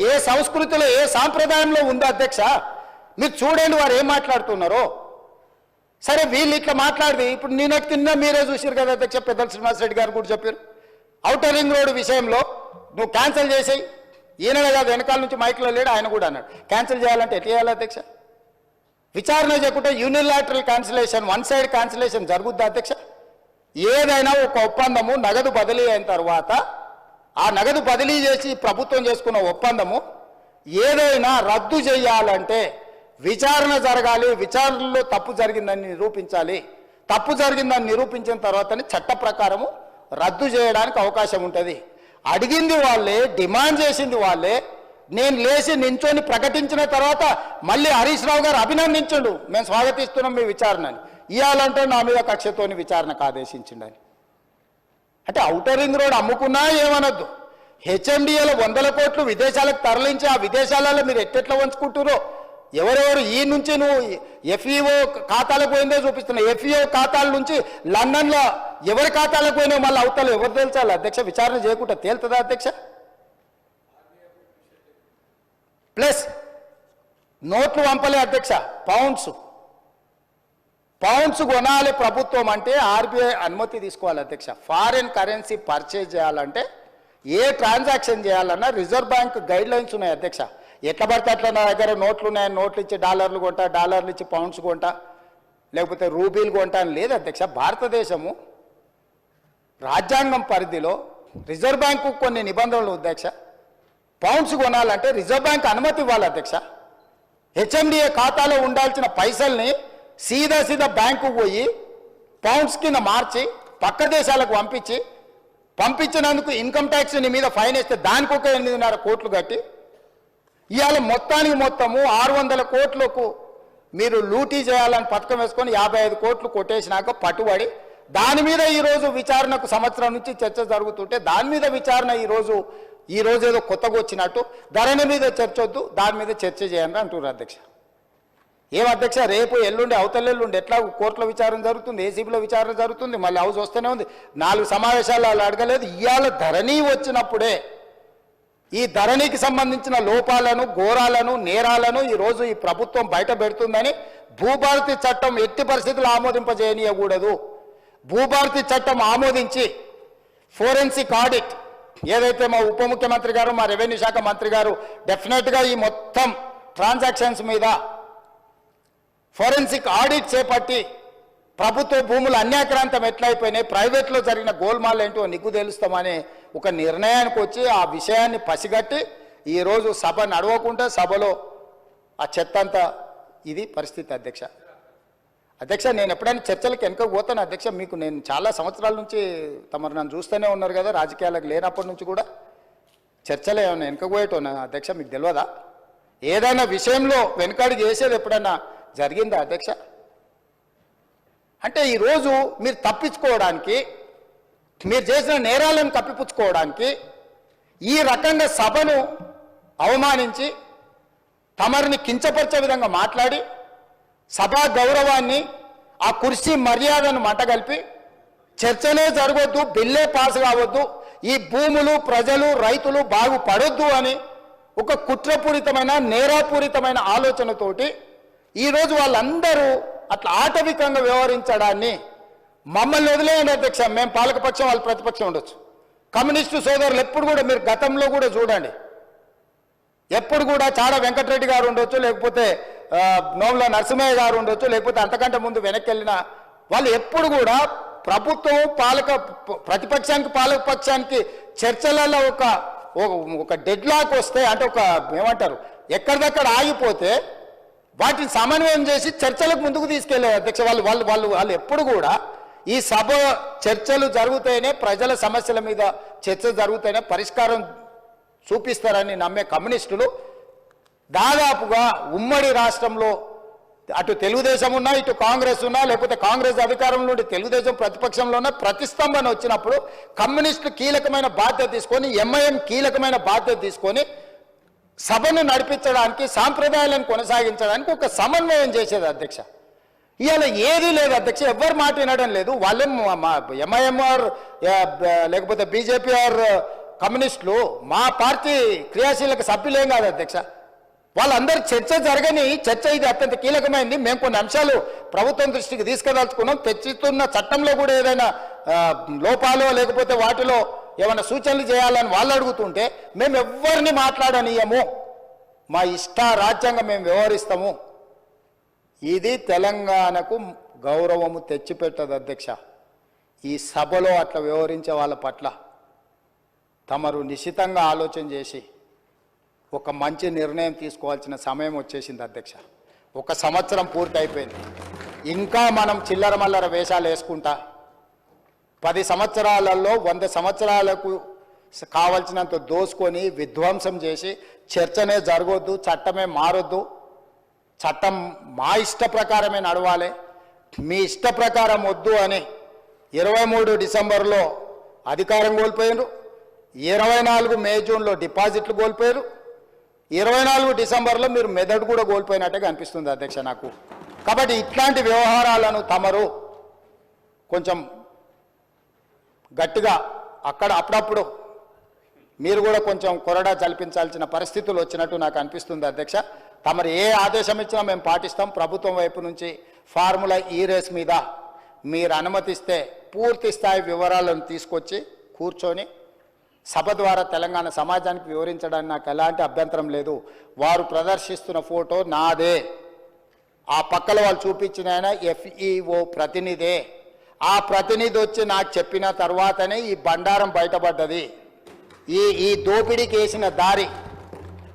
ఏ సంస్కృతిలో ఏ సాంప్రదాయంలో ఉందో అధ్యక్ష? మీరు చూడండి వారు ఏం మాట్లాడుతున్నారో. సరే వీళ్ళు ఇట్లా మాట్లాడి ఇప్పుడు నిన్న మీరే చూసారు కదా అధ్యక్ష, పెద్దల శ్రీనివాసరెడ్డి గారు కూడా చెప్పారు, ఔటర్ రింగ్ రోడ్ విషయంలో నువ్వు క్యాన్సిల్ చేసేయి. ఈయన కాదు వెనకాల నుంచి మైక్లో లేడు, ఆయన కూడా అన్నాడు క్యాన్సిల్ చేయాలంటే ఎట్లా చేయాలి అధ్యక్ష? విచారణ చేయకుంటే unilateral cancellation, one side cancellation జరుగుద్దా అధ్యక్ష? ఏదైనా ఒక ఒప్పందము నగదు బదిలీ అయిన తర్వాత ఆ నగదు బదిలీ చేసి ప్రభుత్వం చేసుకున్న ఒప్పందము ఏదైనా రద్దు చేయాలంటే విచారణ జరగాలి. విచారణలో తప్పు జరిగిందని నిరూపించాలి. తప్పు జరిగిందని నిరూపించిన తర్వాతనే చట్ట ప్రకారము రద్దు చేయడానికి అవకాశం ఉంటుంది. అడిగింది వాళ్ళే, డిమాండ్ చేసింది వాళ్ళే. నేను లేచి నించొని ప్రకటించిన తర్వాత మళ్ళీ హరీష్ రావు గారు అభినందించండు, మేము స్వాగతిస్తున్నాం మీ విచారణని. ఇవ్వాలంటే నా మీద కక్షతోని విచారణకు ఆదేశించిండని. అంటే ఔటర్ రింగ్ రోడ్ అమ్ముకున్నా ఏమనొద్దు. హెచ్ఎండిఏలో 100 కోట్లు విదేశాలకు తరలించి ఆ విదేశాలలో మీరు ఎట్టెట్లా వంచుకుంటురో ఎవరెవరు ఈ నుంచి నువ్వు ఎఫ్ఈఓ ఖాతాలకు పోయిందో చూపిస్తున్నావు. ఎఫ్ఈఓ ఖాతాల నుంచి లండన్లో ఎవరి ఖాతాలకు పోయినావు మళ్ళీ అవతల ఎవరు తేల్చాలి అధ్యక్ష? విచారణ చేయకుండా తేలుతుందా అధ్యక్ష? ప్లస్ నోట్లు పంపలే అధ్యక్ష, పౌండ్స్ కొనాలి ప్రభుత్వం అంటే ఆర్బీఐ అనుమతి తీసుకోవాలి అధ్యక్ష. ఫారిన్ కరెన్సీ పర్చేజ్ చేయాలంటే ఏ ట్రాన్సాక్షన్ చేయాలన్నా రిజర్వ్ బ్యాంక్ గైడ్ లైన్స్ ఉన్నాయి అధ్యక్ష. ఎట్లా పడితే అట్లా నా దగ్గర నోట్లు ఉన్నాయని నోట్లు ఇచ్చి డాలర్లు కొంటా, డాలర్లు ఇచ్చి పౌండ్స్ కొంటా, లేకపోతే రూపీలు కొంటా అని లేదు అధ్యక్ష. భారతదేశము రాజ్యాంగం పరిధిలో రిజర్వ్ బ్యాంకు కొన్ని నిబంధనలు అధ్యక్ష. పౌండ్స్ కొనాలంటే రిజర్వ్ బ్యాంక్ అనుమతి ఇవ్వాలి అధ్యక్ష. హెచ్ఎండిఏ ఖాతాలో ఉండాల్సిన పైసల్ని సీదా బ్యాంకు పోయి పౌండ్స్ కింద మార్చి పక్క దేశాలకు పంపించినందుకు ఇన్కమ్ ట్యాక్స్ నీ మీద ఫైన్ వేస్తే దానికి ఒక 8.5 కోట్లు కట్టి ఇవాళ మొత్తము 600 కోట్లకు మీరు లూటీ చేయాలని పథకం వేసుకొని 55 కోట్లు కొట్టేసినాక పట్టుబడి దాని మీద ఈరోజు విచారణకు సంవత్సరం నుంచి చర్చ జరుగుతుంటే దాని మీద విచారణ ఈరోజు ఏదో కొత్తగా వచ్చినట్టు ధరణి మీద చర్చ వద్దు, దాని మీద చర్చ చేయండి అంటున్నారు అధ్యక్ష. ఏం అధ్యక్ష? రేపు ఎల్లుండి అవతలెల్లుండి ఎట్లా కోర్టులో విచారణ జరుగుతుంది, ఏసీబీలో విచారణ జరుగుతుంది, మళ్ళీ హౌస్ వస్తూనే ఉంది. 4 సమావేశాలు వాళ్ళు అడగలేదు. ఇవాళ ధరణి వచ్చినప్పుడే ఈ ధరణికి సంబంధించిన లోపాలను, ఘోరాలను, నేరాలను ఈరోజు ఈ ప్రభుత్వం బయట పెడుతుందని భూభారతి చట్టం ఎట్టి పరిస్థితులు ఆమోదింపజేయనీయకూడదు. భూభారతి చట్టం ఆమోదించి ఫోరెన్సిక్ ఆడిట్ ఏదైతే మా ఉప ముఖ్యమంత్రి గారు, మా రెవెన్యూ శాఖ మంత్రి గారు డెఫినెట్గా ఈ మొత్తం ట్రాన్సాక్షన్స్ మీద ఫోరెన్సిక్ ఆడిట్ చేపట్టి ప్రభుత్వ భూములు అన్యాక్రాంతం ఎట్లయిపోయినాయి, ప్రైవేట్లో జరిగిన గోల్మాల్ ఏంటో నిగ్గు తెలుస్తామనే ఒక నిర్ణయానికి వచ్చి ఆ విషయాన్ని పసిగట్టి ఈరోజు సభ నడవకుండా సభలో ఆ చెత్త అంతా ఇది పరిస్థితి అధ్యక్ష. నేను ఎప్పుడైనా చర్చలకు వెనక పోతాను అధ్యక్ష. మీకు నేను చాలా సంవత్సరాల నుంచి తమరు నన్ను చూస్తూనే ఉన్నారు కదా, రాజకీయాలకు లేనప్పటి నుంచి కూడా చర్చలు ఏమైనా వెనక పోయేటోనా అధ్యక్ష? మీకు తెలియదా? ఏదైనా విషయంలో వెనకడికి వేసేది ఎప్పుడైనా జరిగిందా అధ్యక్ష? అంటే ఈరోజు మీరు తప్పించుకోవడానికి, మీరు చేసిన నేరాలను కప్పిపుచ్చుకోవడానికి ఈ రకంగా సభను అవమానించి తమరిని కించపరిచే విధంగా మాట్లాడి సభా గౌరవాన్ని, ఆ కుర్చీ మర్యాదను మంటగలిపి చర్చనే జరగొద్దు, బిల్లే పాస్ కావద్దు, ఈ భూములు ప్రజలు రైతులు బాగుపడొద్దు అని ఒక కుట్రపూరితమైన నేరాపూరితమైన ఆలోచనతోటి ఈరోజు వాళ్ళందరూ అట్లా ఆటవికంగా వ్యవహరించడాన్ని మమ్మల్ని వదిలేయండి అధ్యక్ష, మేము పాలకపక్షం వాళ్ళు ప్రతిపక్షం ఉండొచ్చు. కమ్యూనిస్టు సోదరులు ఎప్పుడు కూడా మీరు గతంలో కూడా చూడండి, ఎప్పుడు కూడా చాడ వెంకటరెడ్డి గారు ఉండొచ్చు, లేకపోతే నోముల నరసింహయ్య గారు ఉండొచ్చు, లేకపోతే అంతకంటే ముందు వెనక్కి వెళ్ళిన వాళ్ళు ఎప్పుడు కూడా ప్రభుత్వం ప్రతిపక్షానికి పాలకపక్షానికి చర్చలలో ఒక డెడ్ లాక్ వస్తే, అంటే ఒక ఏమంటారు ఎక్కడిదక్కడ ఆగిపోతే వాటిని సమన్వయం చేసి చర్చలకు ముందుకు తీసుకెళ్లారు అధ్యక్ష. వాళ్ళు ఎప్పుడు కూడా ఈ సభ చర్చలు జరుగుతాయనే, ప్రజల సమస్యల మీద చర్చ జరుగుతాయనే పరిష్కారం చూపిస్తారని నమ్మే కమ్యూనిస్టులు దాదాపుగా ఉమ్మడి రాష్ట్రంలో అటు తెలుగుదేశం ఉన్నా, ఇటు కాంగ్రెస్ ఉన్నా, లేకపోతే కాంగ్రెస్ అధికారంలో నుండి తెలుగుదేశం ప్రతిపక్షంలో ఉన్న ప్రతిస్తంభన వచ్చినప్పుడు కమ్యూనిస్టులు కీలకమైన బాధ్యత తీసుకొని, ఎంఐఎం కీలకమైన బాధ్యత తీసుకొని సభను నడిపించడానికి, సాంప్రదాయాలను కొనసాగించడానికి ఒక సమన్వయం చేసేది అధ్యక్ష. ఇవాళ ఏదీ లేదు అధ్యక్ష, ఎవ్వరు మాట వినడం లేదు. వాళ్ళేం ఎంఐఎంఆర్ లేకపోతే బీజేపీ ఆర్ కమ్యూనిస్టులు మా పార్టీ క్రియాశీలక సభ్యులేం కాదు అధ్యక్ష. వాళ్ళందరూ చర్చ జరగని చర్చ ఇది అత్యంత కీలకమైంది. మేము కొన్ని అంశాలు ప్రభుత్వం దృష్టికి తీసుకుదలుచుకున్నాం. తెచ్చుతున్న చట్టంలో కూడా ఏదైనా లోపాలు లేకపోతే వాటిలో ఏమైనా సూచనలు చేయాలని వాళ్ళు అడుగుతుంటే మేము ఎవ్వరిని మాట్లాడనీయము, మా ఇష్ట రాజ్యాంగం మేము వ్యవహరిస్తాము. ఇది తెలంగాణకు గౌరవము తెచ్చిపెట్టదు అధ్యక్ష. ఈ సభలో అట్లా వ్యవహరించే వాళ్ళ పట్ల తమరు నిశితంగా ఆలోచన చేసి ఒక మంచి నిర్ణయం తీసుకోవాల్సిన సమయం వచ్చేసింది అధ్యక్ష. 1 సంవత్సరం పూర్తి అయిపోయింది. ఇంకా మనం చిల్లర మల్లర వేషాలు వేసుకుంటా 10 సంవత్సరాలలో 100 సంవత్సరాలకు కావాల్సినంత దోసుకొని విధ్వంసం చేసి చర్చనే జరగొద్దు, చట్టమే మారొద్దు, చట్టం మా ఇష్ట ప్రకారమే నడవాలి, మీ ఇష్ట ప్రకారం వద్దు అని 23 డిసెంబర్లో అధికారం కోల్పోయారు, 24 మే జూన్లో డిపాజిట్లు కోల్పోయారు, 24 డిసెంబర్లో మీరు మెదడు కూడా కోల్పోయినట్టుగా అనిపిస్తుంది అధ్యక్ష నాకు. కాబట్టి ఇట్లాంటి వ్యవహారాలను తమరు కొంచెం గట్టిగా అప్పుడప్పుడు మీరు కూడా కొంచెం కొరడా జల్పించాల్సిన పరిస్థితులు వచ్చినట్టు నాకు అనిపిస్తుంది అధ్యక్ష. తమరు ఏ ఆదేశం ఇచ్చినా మేము పాటిస్తాం. ప్రభుత్వం వైపు నుంచి ఫార్ములా ఈ రేస్ మీద మీరు అనుమతిస్తే పూర్తి స్థాయి వివరాలను తీసుకొచ్చి కూర్చొని సభ ద్వారా తెలంగాణ సమాజానికి వివరించడానికి నాకు ఎలాంటి అభ్యంతరం లేదు. వారు ప్రదర్శిస్తున్న ఫోటో నాదే, ఆ పక్కల వాళ్ళు చూపించిన ఆయన FEO ప్రతినిధే. ఆ ప్రతినిధి వచ్చి నాకు చెప్పిన తర్వాతనే ఈ బండారం బయటపడ్డది. ఈ దోపిడీకి వేసిన దారి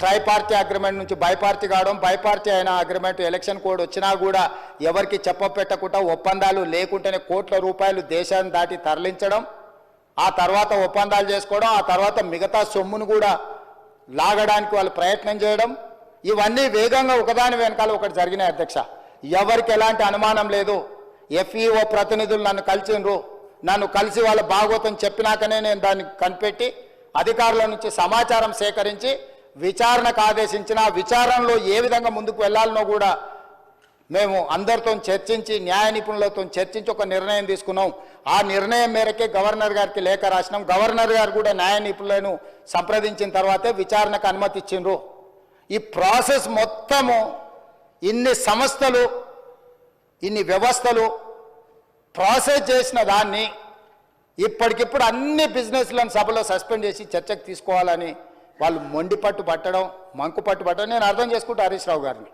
ట్రైపార్టీ అగ్రిమెంట్ నుంచి బైపార్టీ కావడం, బైపార్టీ అయిన అగ్రిమెంట్ ఎలక్షన్ కోడ్ వచ్చినా కూడా ఎవరికి చెప్పపెట్టకుండా ఒప్పందాలు లేకుండానే కోట్ల రూపాయలు దేశాన్ని దాటి తరలించడం, ఆ తర్వాత ఒప్పందాలు చేసుకోవడం, ఆ తర్వాత మిగతా సొమ్మును కూడా లాగడానికి వాళ్ళు ప్రయత్నం చేయడం, ఇవన్నీ వేగంగా ఒకదాని వెనకాల ఒకటి జరిగినాయి అధ్యక్ష. ఎవరికి ఎలాంటి అనుమానం లేదు. FEO ప్రతినిధులు నన్ను కలిసిండ్రు, నన్ను కలిసి వాళ్ళ భాగవతం చెప్పినాకనే నేను దాన్ని కనిపెట్టి అధికారుల నుంచి సమాచారం సేకరించి విచారణకు ఆదేశించిన, విచారణలో ఏ విధంగా ముందుకు వెళ్లాలనో కూడా మేము అందరితో చర్చించి, న్యాయ నిపుణులతో చర్చించి ఒక నిర్ణయం తీసుకున్నాం. ఆ నిర్ణయం మేరకే గవర్నర్ గారికి లేఖ రాసినాం. గవర్నర్ గారు కూడా న్యాయ నిపుణులను సంప్రదించిన తర్వాతే విచారణకు అనుమతి ఇచ్చిండ్రు. ఈ ప్రాసెస్ మొత్తము ఇన్ని సంస్థలు, ఇన్ని వ్యవస్థలు ప్రాసెస్ చేసిన దాన్ని ఇప్పటికిప్పుడు అన్ని బిజినెస్లను సభలో సస్పెండ్ చేసి చర్చకు తీసుకోవాలని వాళ్ళు మొండిపట్టు పట్టడం, మంకుపట్టు పట్టడం నేను అర్థం చేసుకుంటా హరీష్ రావు గారిని.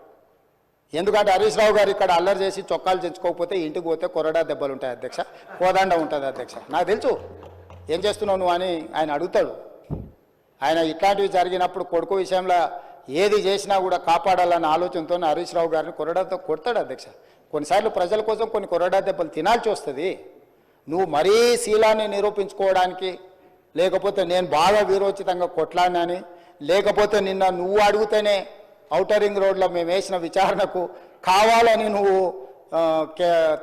ఎందుకంటే హరీష్ రావు గారు ఇక్కడ అల్లరి చేసి చొక్కాలు తెచ్చుకోకపోతే ఇంటికి పోతే కొరడా దెబ్బలు ఉంటాయి అధ్యక్ష, కోదండ ఉంటుంది అధ్యక్ష. నాకు తెలుసు ఏం చేస్తున్నావు నువ్వు అని ఆయన అడుగుతాడు. ఆయన ఇట్లాంటివి జరిగినప్పుడు కొడుకు విషయంలో ఏది చేసినా కూడా కాపాడాలన్న ఆలోచనతో హరీష్ రావు గారిని కొరడాతో కొడతాడు అధ్యక్ష. కొన్నిసార్లు ప్రజల కోసం కొన్ని కొరడా దెబ్బలు తినాల్సి వస్తుంది. నువ్వు మరీ శీలాన్ని నిరూపించుకోవడానికి, లేకపోతే నేను బాగా వీరోచితంగా కొట్లాడినాని, లేకపోతే నిన్న నువ్వు అడిగితేనే ఔటర్ రింగ్ రోడ్లో మేము వేసిన విచారణకు కావాలని నువ్వు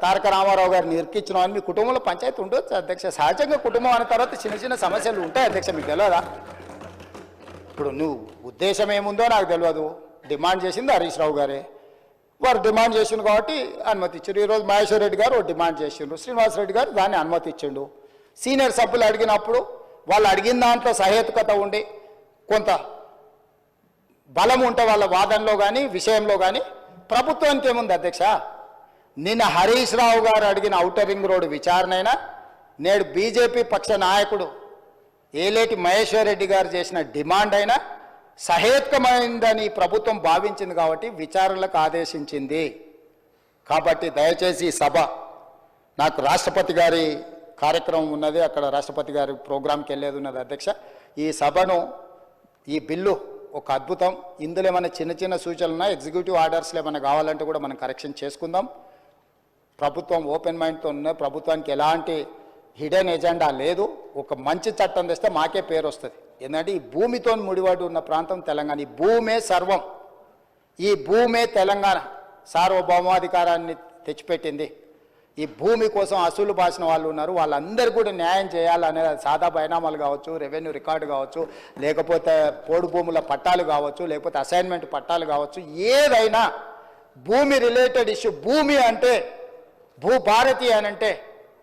తారక రామారావు గారిని ఇరికిచ్చినావు అని మీ కుటుంబంలో పంచాయతీ ఉండొచ్చు అధ్యక్ష. సహజంగా కుటుంబం అన్న తర్వాత చిన్న చిన్న సమస్యలు ఉంటాయి అధ్యక్ష, మీకు తెలియదా? ఇప్పుడు నువ్వు ఉద్దేశం ఏముందో నాకు తెలియదు. డిమాండ్ చేసింది హరీష్ రావు గారే. వారు డిమాండ్ చేసిండు కాబట్టి అనుమతి ఇచ్చారు. ఈరోజు మహేశ్వర్ రెడ్డి గారు డిమాండ్ చేసిండ్రు, శ్రీనివాసరెడ్డి గారు దాన్ని అనుమతి ఇచ్చిండు. సీనియర్ సభ్యులు అడిగినప్పుడు వాళ్ళు అడిగిన దాంట్లో సహేతుకత ఉండి కొంత బలం ఉంటే వాళ్ళ వాదనలో కానీ విషయంలో కానీ ప్రభుత్వానికి ఏముంది అధ్యక్ష? నిన్న హరీష్ రావు గారు అడిగిన ఔటర్ రింగ్ రోడ్డు విచారణైనా, నేడు బీజేపీ పక్ష నాయకుడు ఏలేటి మహేశ్వర్ రెడ్డి గారు చేసిన డిమాండ్ అయినా సహేతుకమైందని ప్రభుత్వం భావించింది కాబట్టి విచారణలకు ఆదేశించింది. కాబట్టి దయచేసి ఈ సభ, నాకు రాష్ట్రపతి గారి కార్యక్రమం ఉన్నది, అక్కడ రాష్ట్రపతి గారి ప్రోగ్రాంకి వెళ్ళేది ఉన్నది అధ్యక్ష. ఈ సభను, ఈ బిల్లు ఒక అద్భుతం. ఇందులో ఏమైనా చిన్న చిన్న సూచనలు ఉన్నాయి, ఎగ్జిక్యూటివ్ ఆర్డర్స్లో ఏమైనా కావాలంటే కూడా మనం కరెక్షన్ చేసుకుందాం. ప్రభుత్వం ఓపెన్ మైండ్తో ఉన్నాయి, ప్రభుత్వానికి ఎలాంటి హిడెన్ ఎజెండా లేదు. ఒక మంచి చట్టం తెస్తే మాకే పేరు వస్తుంది. ఎందుకంటే ఈ భూమితో ముడిపడి ఉన్న ప్రాంతం తెలంగాణ. ఈ భూమే సర్వం, ఈ భూమే తెలంగాణ సార్వభౌమాధికారాన్ని తెచ్చిపెట్టింది. ఈ భూమి కోసం అసూలు బాసిన వాళ్ళు ఉన్నారు, వాళ్ళందరూ కూడా న్యాయం చేయాలనే సాదా బైనామాలు కావచ్చు, రెవెన్యూ రికార్డు కావచ్చు, లేకపోతే పోడు భూముల పట్టాలు కావచ్చు, లేకపోతే అసైన్మెంట్ పట్టాలు కావచ్చు, ఏదైనా భూమి రిలేటెడ్ ఇష్యూ. భూమి అంటే భూభారతి అని అంటే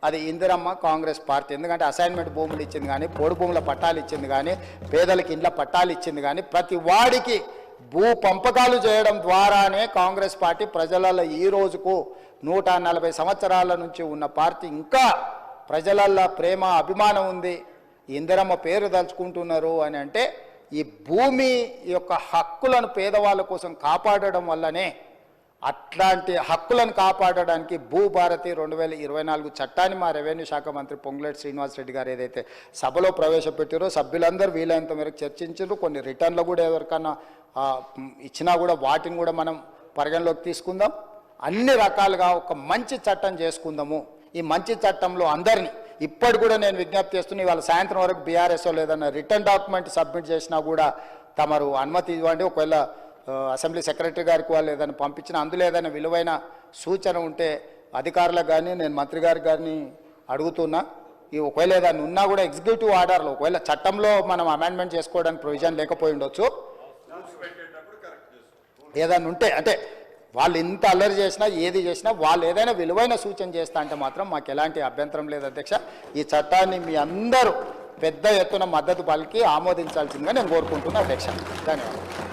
అది ఇందిరమ్మ కాంగ్రెస్ పార్టీ. ఎందుకంటే అసైన్మెంట్ భూములు ఇచ్చింది కానీ, పోడు భూముల పట్టాలు ఇచ్చింది కానీ, పేదలకు ఇండ్ల పట్టాలు ఇచ్చింది కానీ, ప్రతి వాడికి భూ పంపకాలు చేయడం ద్వారానే కాంగ్రెస్ పార్టీ ప్రజలలో ఈ రోజుకు 140 సంవత్సరాల నుంచి ఉన్న పార్టీ. ఇంకా ప్రజలల్లో ప్రేమ అభిమానం ఉంది, ఇందిరమ్మ పేరు తలుచుకుంటున్నారు అని అంటే ఈ భూమి యొక్క హక్కులను పేదవాళ్ళ కోసం కాపాడడం వల్లనే. అట్లాంటి హక్కులను కాపాడడానికి భూభారతి 2024 చట్టాన్ని మా రెవెన్యూ శాఖ మంత్రి పొంగులేటి శ్రీనివాసరెడ్డి గారు ఏదైతే సభలో ప్రవేశపెట్టారో సభ్యులందరూ వీలైనంత మేరకు చర్చించారు. కొన్ని రిటర్న్లు కూడా ఎవరికన్నా ఇచ్చినా కూడా వాటిని కూడా మనం పరిగణలోకి తీసుకుందాం. అన్ని రకాలుగా ఒక మంచి చట్టం చేసుకుందాము. ఈ మంచి చట్టంలో అందరినీ ఇప్పటి కూడా నేను విజ్ఞప్తి చేస్తున్నా, ఇవాళ సాయంత్రం వరకు బీఆర్ఎస్ఓ లేదన్నా రిటర్న్ డాక్యుమెంట్ సబ్మిట్ చేసినా కూడా తమరు అనుమతి ఇవ్వండి. ఒకవేళ అసెంబ్లీ సెక్రటరీ గారికి వాళ్ళు ఏదైనా పంపించిన అందులో ఏదైనా విలువైన సూచన ఉంటే అధికారులకు కానీ నేను మంత్రి గారికి కానీ అడుగుతున్నా. ఈ ఒకవేళ ఏదైనా ఉన్నా కూడా ఎగ్జిక్యూటివ్ ఆర్డర్లో ఒకవేళ చట్టంలో మనం అమెండ్మెంట్ చేసుకోవడానికి ప్రొవిజన్ లేకపోయి ఉండొచ్చు, ఏదైనా ఉంటే అంటే వాళ్ళు ఇంత అల్లరి చేసినా ఏది చేసినా వాళ్ళు ఏదైనా విలువైన సూచన చేస్తా అంటే మాత్రం మాకు ఎలాంటి అభ్యంతరం లేదు అధ్యక్ష. ఈ చట్టాన్ని మీ అందరూ పెద్ద ఎత్తున మద్దతు పలికి ఆమోదించాల్సిందిగా నేను కోరుకుంటున్నా అధ్యక్ష. ధన్యవాదాలు.